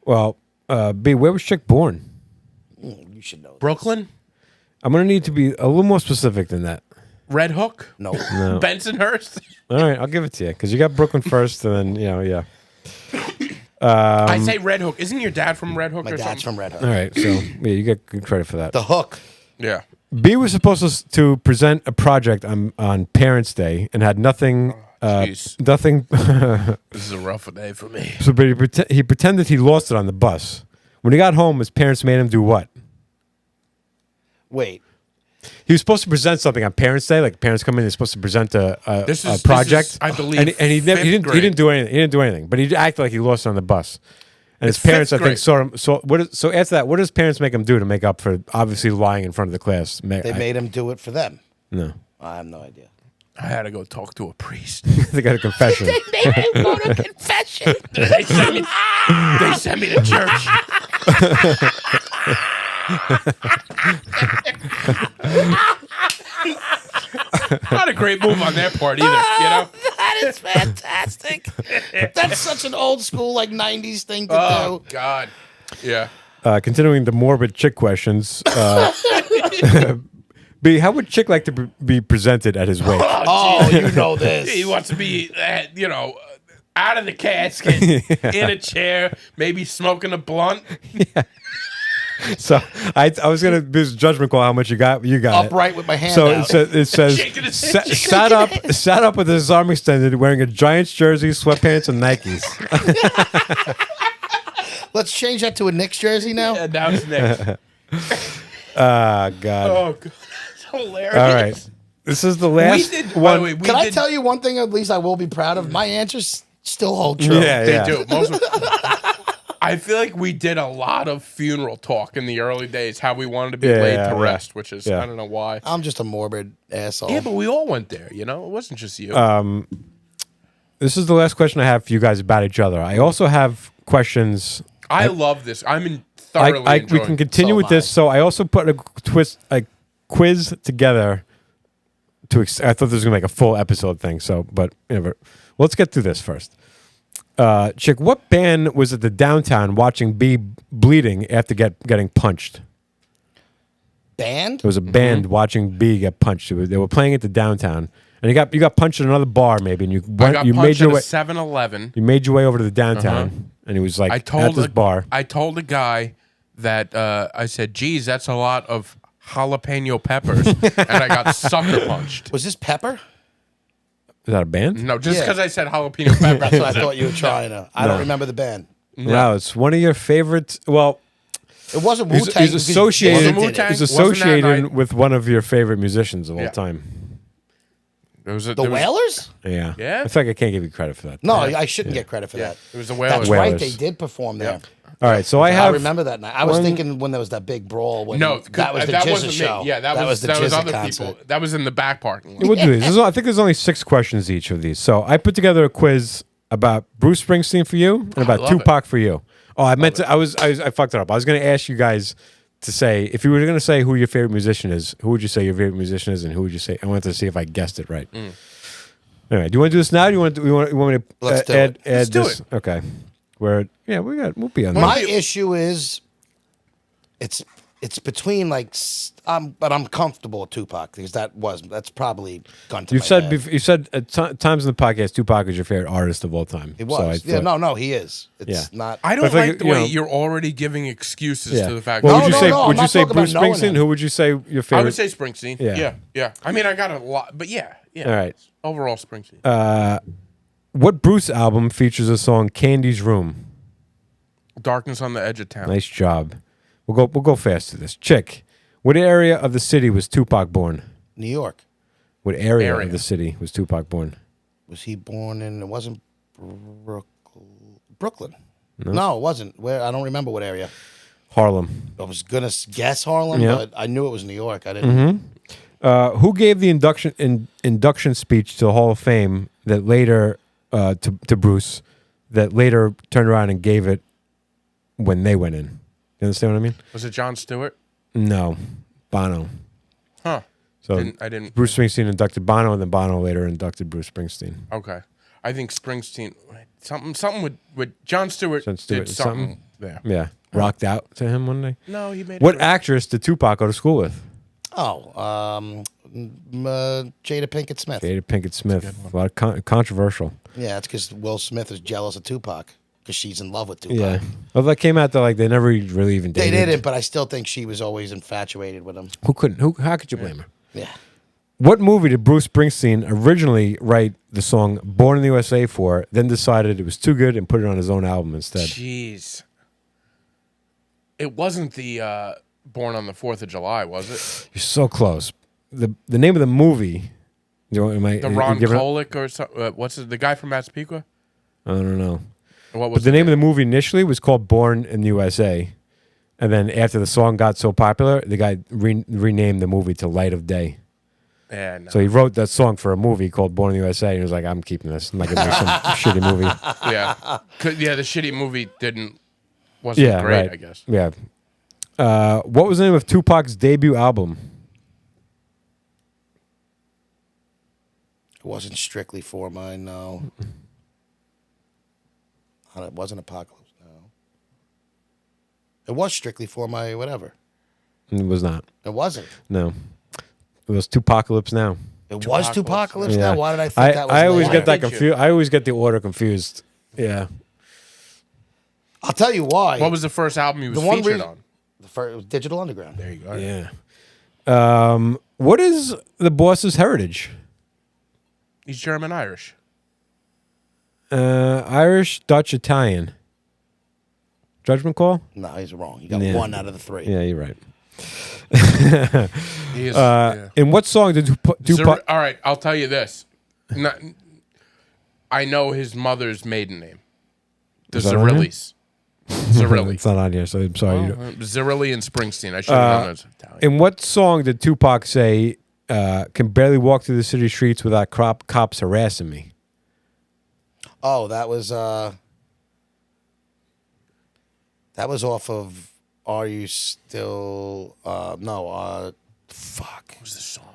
Well, B, where was Chick born? You should know. This. Brooklyn, I'm going to need to be a little more specific than that. Red Hook, No. Bensonhurst. All right, I'll give it to you because you got Brooklyn first, and then yeah. I say Red Hook. Isn't your dad from Red Hook My or dad's something? from Red Hook. All right, so yeah, you get good credit for that. The Hook. Yeah. B was supposed to present a project on Parents' Day and had nothing. Jeez. Nothing. This is a rough day for me. So, but he pretended he lost it on the bus. When he got home, his parents made him do what? Wait. He was supposed to present something on Parents' Day. Like parents come in, they're supposed to present a project. I believe, and he didn't do anything. He didn't do anything, but he acted like he lost it on the bus. And his It's parents, I fifth think, grade. saw him. So after that, what does parents make him do to make up for obviously lying in front of the class? They made him do it for them. No. I have no idea. I had to go talk to a priest. They got a confession. Made him go to confession. they sent me to church. Not a great move on their part either, you know? That is fantastic. That's such an old school, like 90s thing to Oh, do. God. Yeah. Continuing the morbid chick questions. B, how would Chick like to be presented at his wake? Oh, you know this. He wants to be, out of the casket, in a chair, maybe smoking a blunt. So I was gonna do this judgment call. How much you got? You got Upright it. with my hand So out. it says Shaking his head. sat up with his arm extended, wearing a Giants jersey, sweatpants, and Nikes. Let's change that to a Knicks jersey now. And now it's next. Ah, God. Oh, God. That's hilarious. All right. This is the last By one. the way, Can I tell you one thing at least I will be proud of? My answers still hold true. Yeah, They yeah. do. I feel like we did a lot of funeral talk in the early days, how we wanted to be laid to rest, which is, I don't know why. I'm just a morbid asshole. Yeah, but we all went there, you know? It wasn't just you. This is the last question I have for you guys about each other. I also have questions. I love this. Thoroughly We enjoying can it. continue So with am I. this. So I also put a quiz together. I thought this was gonna make a full episode thing. So, but let's get through this first. Chick, what band was at the downtown watching B bleeding after getting punched? Band? There was a band watching B get punched. They were playing at the downtown, and you got punched at another bar maybe, and I made got your punched at way. a 7-Eleven. You made your way over to the downtown, and he was like at this bar. I told a guy that I said, geez, that's a lot of jalapeno peppers. And I got sucker punched. Was this Pepper? Is that a band? No, just Yeah. because I said jalapeno peppers. That's what I thought you were trying to. I don't remember the band. Wow, it's one of your favorites. Well, It wasn't Wu Tang. he's associated. Wasn't Wu-Tang? He's Wasn't that associated night? with one of your favorite musicians of all Yeah. time. The Whalers? Yeah, Yeah? I feel like I can't give you credit for that. No, I shouldn't get credit for that. It was the That's Whalers. right. Whalers. They did perform there. All right, so I I have. remember that night. I was one- thinking when there was that big brawl. When No, that was the that Jizza wasn't show. me. Yeah, that was the that was Jizza other concert. people. That was in the back parking lot. We'll do these. I think there's only 6 questions each of these. So I put together a quiz about Bruce Springsteen for you and about love Tupac for you. Oh, I meant to. I fucked it up. I was going to ask you guys to say if you were going to say who your favorite musician is. Who would you say your favorite musician is, and who would you say? I wanted to see if I guessed it right. Anyway, do you want to do this now? Do you want me to Let's do add it. add do this? it. Okay. We'll be on. My that. issue is, it's between but I'm comfortable with Tupac because that's probably gone to You my said head. you said at times in the podcast Tupac is your favorite artist of all time. He So I was. Yeah, thought- no, he is. It's Yeah. not. I But don't if I like could, the you way know- you're already giving excuses Yeah. to the fact Well, that would you No, say no, would I'm you not say talking Bruce about knowing Springsteen? him. Who would you say your favorite? I would say Springsteen. Yeah. Yeah. I mean, I got a lot, but yeah. All right. Overall, Springsteen. What Bruce album features the song "Candy's Room"? Darkness on the Edge of Town. Nice job. We'll go fast to this. Chick, what area of the city was Tupac born? New York. What area Area. of the city was Tupac born? Was he born in? It wasn't Brooklyn. No, it wasn't. Where? I don't remember what area. Harlem. I was gonna guess Harlem, Yeah. but I knew it was New York. I didn't. Who gave the induction speech to the Hall of Fame that later to Bruce, that later turned around and gave it when they went in? You understand what I mean? Was it Jon Stewart? No, Bono. Huh. So I didn't. Bruce Springsteen inducted Bono, and then Bono later inducted Bruce Springsteen. Okay. I think Springsteen. Something with Jon Stewart. Jon Stewart did did something. something? Yeah. Yeah, rocked out to him one day. No, he made. What it actress did Tupac go to school with? Oh, Jada Pinkett Smith. Jada Pinkett Smith. A lot of controversial. Yeah, it's because Will Smith is jealous of Tupac because she's in love with Tupac. Yeah. Well, that came out that like they never really even They dated. didn't, but I still think she was always infatuated with him. Who couldn't? Who? How could you blame her? Yeah. What movie did Bruce Springsteen originally write the song "Born in the USA" for? Then decided it was too good and put it on his own album instead. Jeez. It wasn't the Born on the 4th of July, was it? You're so close. The name of the movie. The Ron Kolick or something? What's it? The guy from Massapequa? I don't know. What was But the name of the movie initially was called "Born in the USA," and then after the song got so popular, the guy renamed the movie to "Light of Day." Yeah, no. So he wrote that song for a movie called "Born in the USA," and he was like, "I'm keeping this. I'm not gonna make some shitty movie." Yeah. The shitty movie wasn't Yeah, great, right. I guess. Yeah. What was the name of Tupac's debut album? It wasn't strictly for mine, no. It wasn't Apocalypse, no. It was strictly for my whatever. It was not. It wasn't. No. It was Tupacalypse Now. It was Tupacalypse Yeah. now? Why did I think that was I always later? get that Did you? confused. I always get the order confused. Yeah. I'll tell you why. What was the first album he was The one featured reason- on? The first, it was Digital Underground. There you go. Yeah. What is the boss's heritage? He's German-Irish. Irish, Dutch, Italian. Judgment call? No, he's wrong. You got Yeah. 1 out of the 3. Yeah, you're right. He is, yeah. In what song did Tupac? All right, I'll tell you this. I know his mother's maiden name. The Is that on here? Zerillis. Zerilli. It's not on here, so I'm sorry. you don't- Zerilli and Springsteen. I should have known it was Italian. In what song did Tupac say, "Can barely walk through the city streets without cops harassing me"? Oh, that was off of Are You Still fuck. What was the song?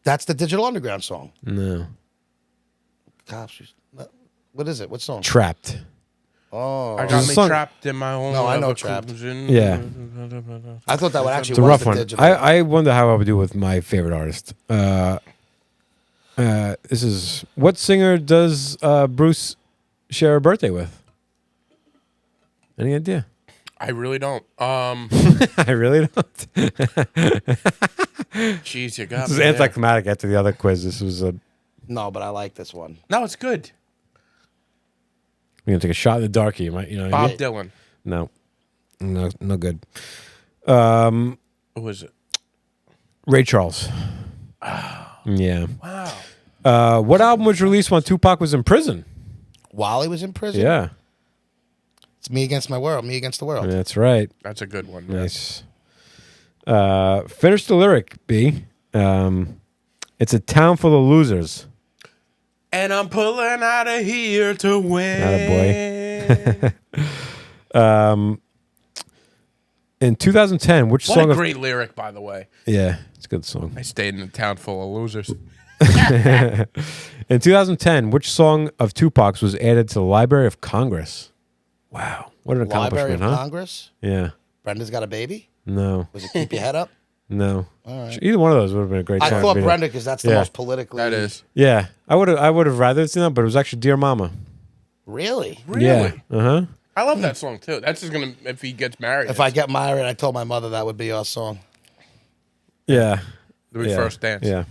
That's the Digital Underground song. No. Cops. What is it? What song? Trapped. Oh. I There's got a me song- trapped in my own. No, I know leather Trapped. cruising. Yeah. I thought that would actually It's a was rough the one. Digital. I wonder how I would do with my favorite artist. This is what singer does Bruce share a birthday with? Any idea? I really don't. I really don't. Jeez, you got This is me there. anticlimactic after the other quiz. This was a. No, but I like this one. No, it's good. We're gonna take a shot in the dark. You might, Bob Dylan. No, no good. Who was it? Ray Charles. Yeah. Wow. What album was released when Tupac was in prison? While he was in prison? Yeah, It's Me Against My World, Me Against the World. that's right. That's a good one. Nice. Finish the lyric, B. It's a town full of losers. And I'm pulling out of here to win. In 2010, which What song a of great lyric, by the way. yeah, it's a good song. I stayed in a town full of losers. In 2010, which song of Tupac's was added to the Library of Congress? Wow, what an Library accomplishment, of huh? Congress? Yeah, Brenda's Got a Baby? no, Was it Keep Your Head Up? no. All right. Either one of those would have been a great. I song thought to be Brenda because that's the Yeah. most politically. That is. Yeah, I would have rather seen that, but it was actually Dear Mama. Really? Really? Yeah, uh-huh. I love that song, too. That's just going to, if he gets married. If I get married, I told my mother that would be our song. Yeah, The yeah. first dance. Yeah.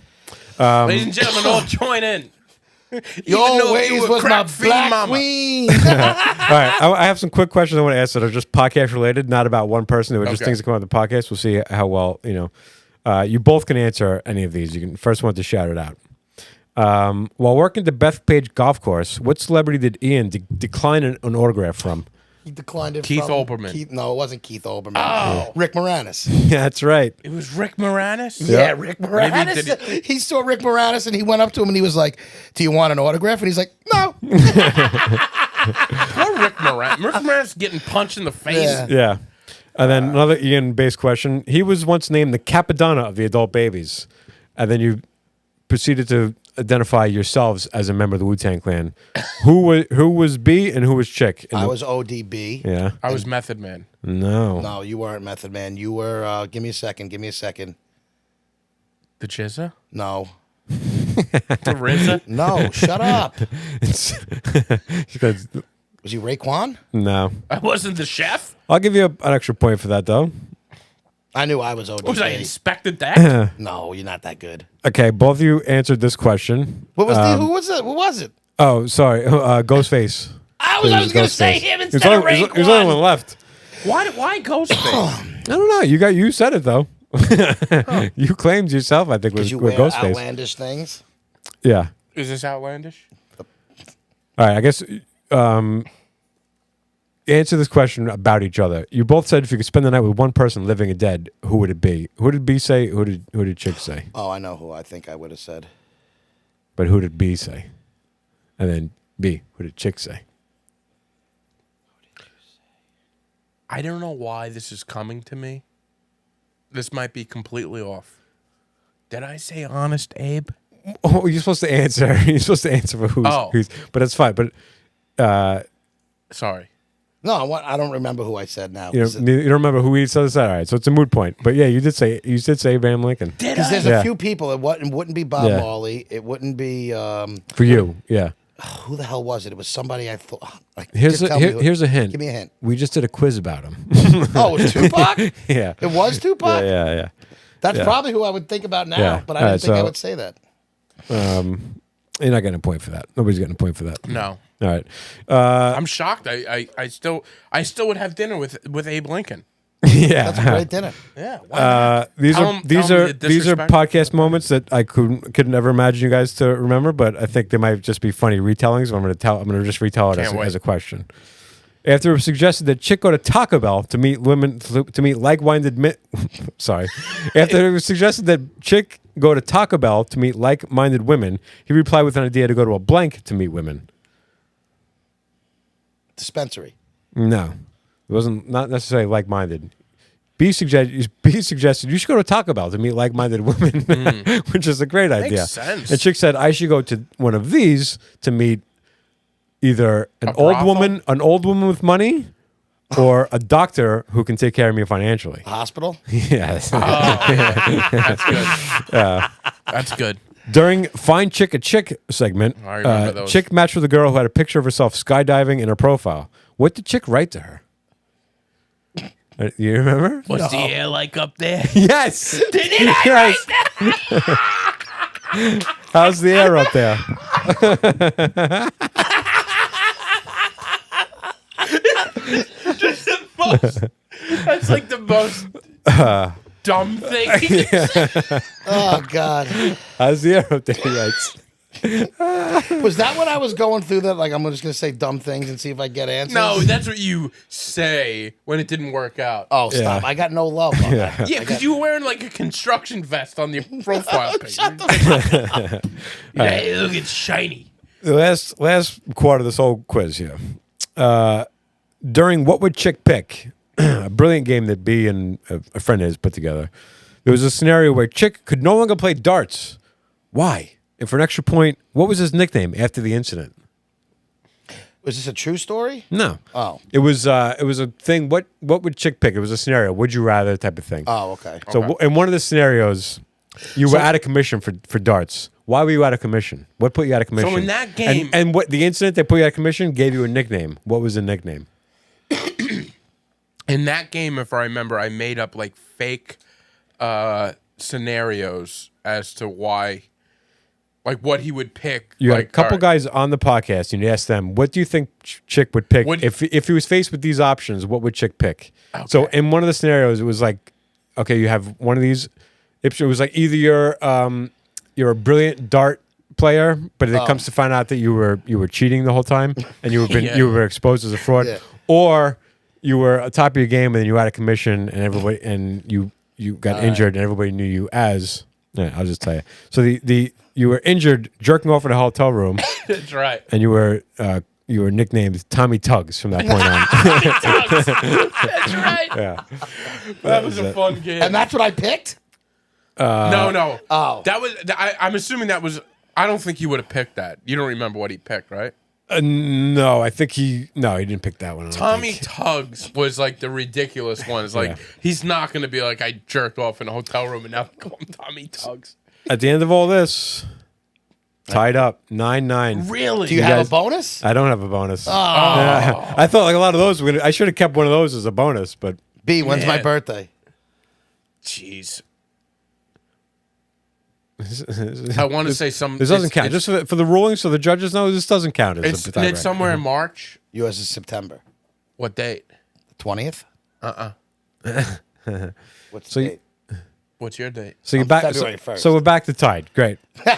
Ladies and gentlemen, all join in. You Even though always you a was my crack fiend black mama. queen. All right, I have some quick questions I want to ask that are just podcast related, not about one person. They were just Okay. things that come out of the podcast. We'll see how well you know. You both can answer any of these. You can first one to shout it out. While working at the Bethpage Golf Course, what celebrity did Ian decline an autograph from? He declined it Keith from Olbermann. No, it wasn't Keith Olbermann. Oh. Rick Moranis. Yeah, that's right. It was Rick Moranis? Yeah, Rick Maybe Moranis. He saw Rick Moranis and he went up to him and he was like, "Do you want an autograph?" And he's like, "No." Poor Rick Moranis. Rick Moranis getting punched in the face. Yeah. Yeah. And then another Ian-based question. He was once named the Capadonna of the adult babies. And then you proceeded to identify yourselves as a member of the Wu-Tang Clan. Who was B and who was Chick? I was ODB. Yeah. I was Method Man. No. No, you weren't Method Man. You were. Give me a second. The Chizza? No. The RZA? No. Shut up. Because- Was he Raekwon? no. I wasn't the chef? I'll give you an extra point for that, though. I knew I was ODB. Was I inspected that? No, you're not that good. Okay, both of you answered this question. What was who was it? Who was it? Oh, sorry. Ghostface. I was going to say him There's instead of only, Raekwon. there's only one left. Why Ghostface? I don't know. You said it, though. You claimed yourself, I think, Did with you wear Ghostface. outlandish things? Yeah. Is this outlandish? All right, I guess answer this question about each other. You both said if you could spend the night with one person, living or dead, who would it be? Who did B say? Who did Chick say? Oh, I know who I think I would have said. But who did B say? And then B, who did Chick say? I don't know why this is coming to me. This might be completely off. Did I say Honest Abe? Oh, you're supposed to answer. You're supposed to answer for who's. But that's fine. But Sorry. No, I don't remember who I said now. you don't remember who he said. All right, so it's a mood point. But yeah, you did say Abraham Lincoln. Because there's Yeah. a few people. It wouldn't be Bob Yeah. Marley. It wouldn't be For you, yeah. who the hell was it? It was somebody I thought. Like, Here's just tell me who- here's a hint. Give me a hint. We just did a quiz about him. Oh, it was Tupac. Yeah. It was Tupac. Yeah. That's Yeah. probably who I would think about now. Yeah. But I All didn't right, think I so- would say that. You're not getting a point for that. Nobody's getting a point for that. No. All right. I'm shocked. I still would have dinner with Abe Lincoln. Yeah. That's a great dinner. Yeah. Why not? These Tell are him- these tell him are the these are disrespect. podcast moments that I could never imagine you guys to remember, but I think they might just be funny retellings. I'm going to just retell it Can't wait. as a question. After it was suggested that Chick go to Taco Bell to meet like-minded sorry. After it was suggested that Chick go to Taco Bell to meet like-minded women, he replied with an idea to go to a blank to meet women. Dispensary. No, it wasn't not necessarily like-minded. B suggested you should go to Taco Bell to meet like-minded women, which is a great idea. sense. And Chick said I should go to one of these to meet either an A old brothel? woman with money, or a doctor who can take care of me financially. Hospital. Yes. That's good. That's good. During Find Chick a Chick segment, I remember those. Chick matched with a girl who had a picture of herself skydiving in her profile. What did Chick write to her? You remember? What's the air like up there? Yes. Did it? Yes. How's the air up there? That's like the most dumb thing. Oh God. How's the air up there? He writes. Was that when I was going through that? Like, I'm just gonna say dumb things and see if I get answers. No, that's what you say when it didn't work out. Oh, stop! Yeah. I got no love on that. Yeah, because you were wearing like a construction vest on your profile page. Shut the fuck up. Hey, look, it's shiny. The last quarter of this whole quiz here. During What Would Chick Pick, a brilliant game that B and a friend of his put together, there was a scenario where Chick could no longer play darts. Why? And for an extra point, what was his nickname after the incident? Was this a true story? No. Oh. It was a thing. What would Chick pick? It was a scenario. Would you rather type of thing. Oh, okay. So in one of the scenarios, you were out of commission for darts. Why were you out of commission? What put you out of commission? So in that game- and what the incident that put you out of commission gave you a nickname. What was the nickname? In that game, if I remember, I made up like fake scenarios as to why, like what he would pick. You had like, a couple all right, guys on the podcast, and you asked them, "What do you think Chick would pick Would- if he was faced with these options? What would Chick pick?" So in one of the scenarios, it was like, okay, you have one of these. It was like either you're a brilliant dart player, but it comes to find out that you were cheating the whole time and you were exposed as a fraud, or you were at top of your game and then you had a commission and everybody and you got injured and everybody knew you as. Yeah, I'll just tell you. So you were injured jerking off in a hotel room. That's right. And you were nicknamed Tommy Tuggs from that point on. That's right. Yeah, That was a fun game. And that's what I picked? No. Oh. That was. I'm assuming that was. I don't think he would have picked that. You don't remember what he picked, right? No, I think he didn't pick that one. Tommy Tuggs was like the ridiculous one. It's like he's not going to be like, I jerked off in a hotel room and now call him Tommy Tuggs. At the end of all this, tied up 9-9. Really? Do you have a bonus? I don't have a bonus. Oh. I thought like a lot of those. I should have kept one of those as a bonus, but B, when's my Man. birthday? Jeez. I want to say some. this doesn't count. Just for the ruling, so the judges know this doesn't count as a tiebreaker. It's somewhere in March. Yours is September. What date? 20th? What's So the you- date? What's your date? So you're On back. February 1st. So we're back to tied. Great. All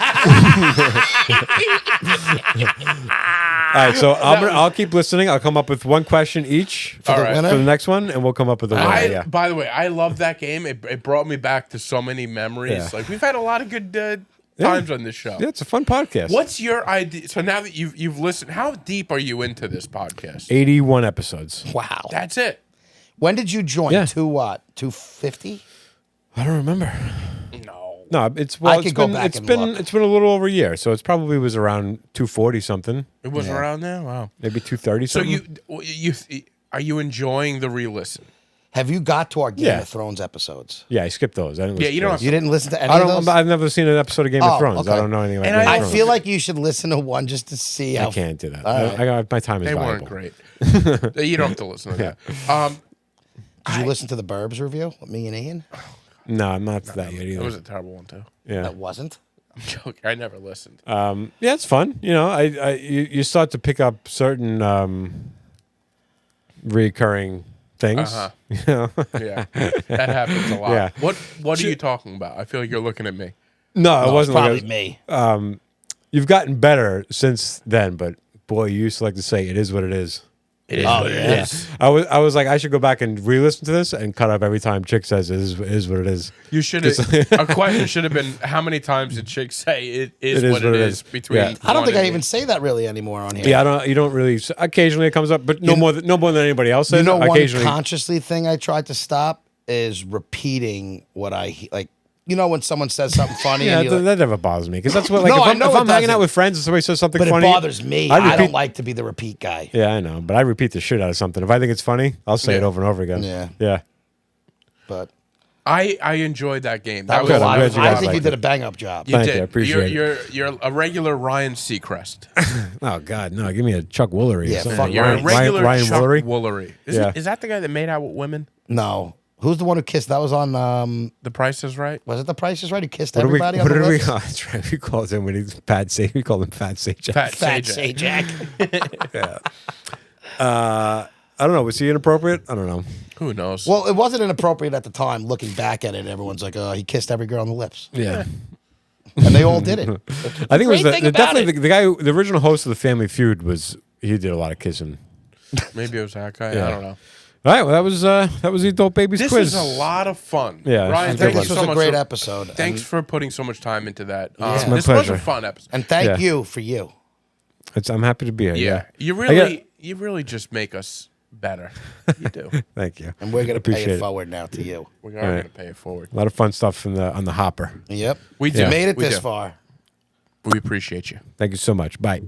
right. So I'll keep listening. I'll come up with one question each for, All the, right. for the next one, and we'll come up with a winner. Yeah. By the way, I love that game. It brought me back to so many memories. Yeah. Like we've had a lot of good times on this show. Yeah, it's a fun podcast. What's your idea? So now that you've listened, how deep are you into this podcast? 81 episodes. Wow. That's it. When did you join? Yeah. To what? 250? I don't remember. No, No, it's I it's could go been back it's and been look. it's been a little over a year, so it's probably was around 240 something, it was around there. Wow. maybe 230 So something. you are you enjoying the re-listen? Have you got to our Game Yeah. of Thrones episodes? Yeah, I skipped those. I didn't. Yeah, listen you to don't those. You didn't listen to any I of those? don't. I've never seen an episode of Game Oh, of Thrones. okay. I don't know anything about And Game I of Thrones. I feel like you should listen to one just to see how. I can't do that. All right. I got my time is They valuable. weren't great. You don't have to listen to that. Did you listen to the Burbs review with me and Ian? No, I'm not that yet It either. was a terrible one too. Yeah, That wasn't. I'm joking. I never listened. yeah, it's fun. You know, you start to pick up certain recurring things. Uh-huh. You know, Yeah, that happens a lot. Yeah. What are you talking about? I feel like you're looking at me. no, it No, wasn't. probably Like me. you've gotten better since then, but boy, you used to like to say it is what it is. It is Oh, what it yeah. is. I was like, I should go back and re-listen to this and cut up every time Chick says it is what it is. You should have. A question should have been: how many times did Chick say it is what it is? Between Yeah. I don't one think I and even say that really anymore on here. Yeah, you don't really. Occasionally it comes up, but no more than anybody else says. You know, one occasionally, consciously thing I tried to stop is repeating what like. You know, when someone says something funny, yeah, and you're like, that never bothers me because that's what like No, I if know I'm it hanging out doesn't. with friends and somebody says something but funny, it bothers me. I I repeat- don't like to be the repeat guy. Yeah, I know, but I repeat the shit out of something. If I think it's funny, I'll say it over and over again. Yeah. yeah. But I enjoyed that game. that was good. a lot. I'm glad you I guys think you liked did it. a bang up job. You Thank did. you, I appreciate you're a regular Ryan Seacrest. Oh God, no! Give me a Chuck Woolery. Yeah, or something. fuck You're a Ryan, regular Ryan Chuck Woolery. Woolery. Yeah. Is that the guy that made out with women? No, who's the one who kissed? That was on. The Price is Right. Was it The Price is Right? Who kissed What did we? everybody What on the did we? list? Oh, that's right. We called him when he's Fat Say. We called him Fat Sajak. Fat Fat Sajak. Sajak. I don't know. Was he inappropriate? I don't know. Who knows? Well, it wasn't inappropriate at the time. Looking back at it, everyone's like, "Oh, he kissed every girl on the lips," Yeah. and they all did it. I think it was Great thing about definitely it. the guy, the original host of the Family Feud was. He did a lot of kissing. Maybe it was that guy. Yeah. I don't know. All right. Well, that was the Adult Babies This quiz. is a lot of fun. Yeah, Ryan, it's I think thank this you was so a much great for- episode. Thanks and, for putting so much time into that. It's my This was pleasure. a fun episode. and thank Yeah. you for you. I'm happy to be here. Yeah, Yeah. you really just make us better. You do. Thank you. And we're gonna pay Appreciate it it. forward now to you. We are All right. going to pay it forward. A lot of fun stuff on the hopper. Yep, We You do. made it We this do. far. We appreciate you. Thank you so much. Bye.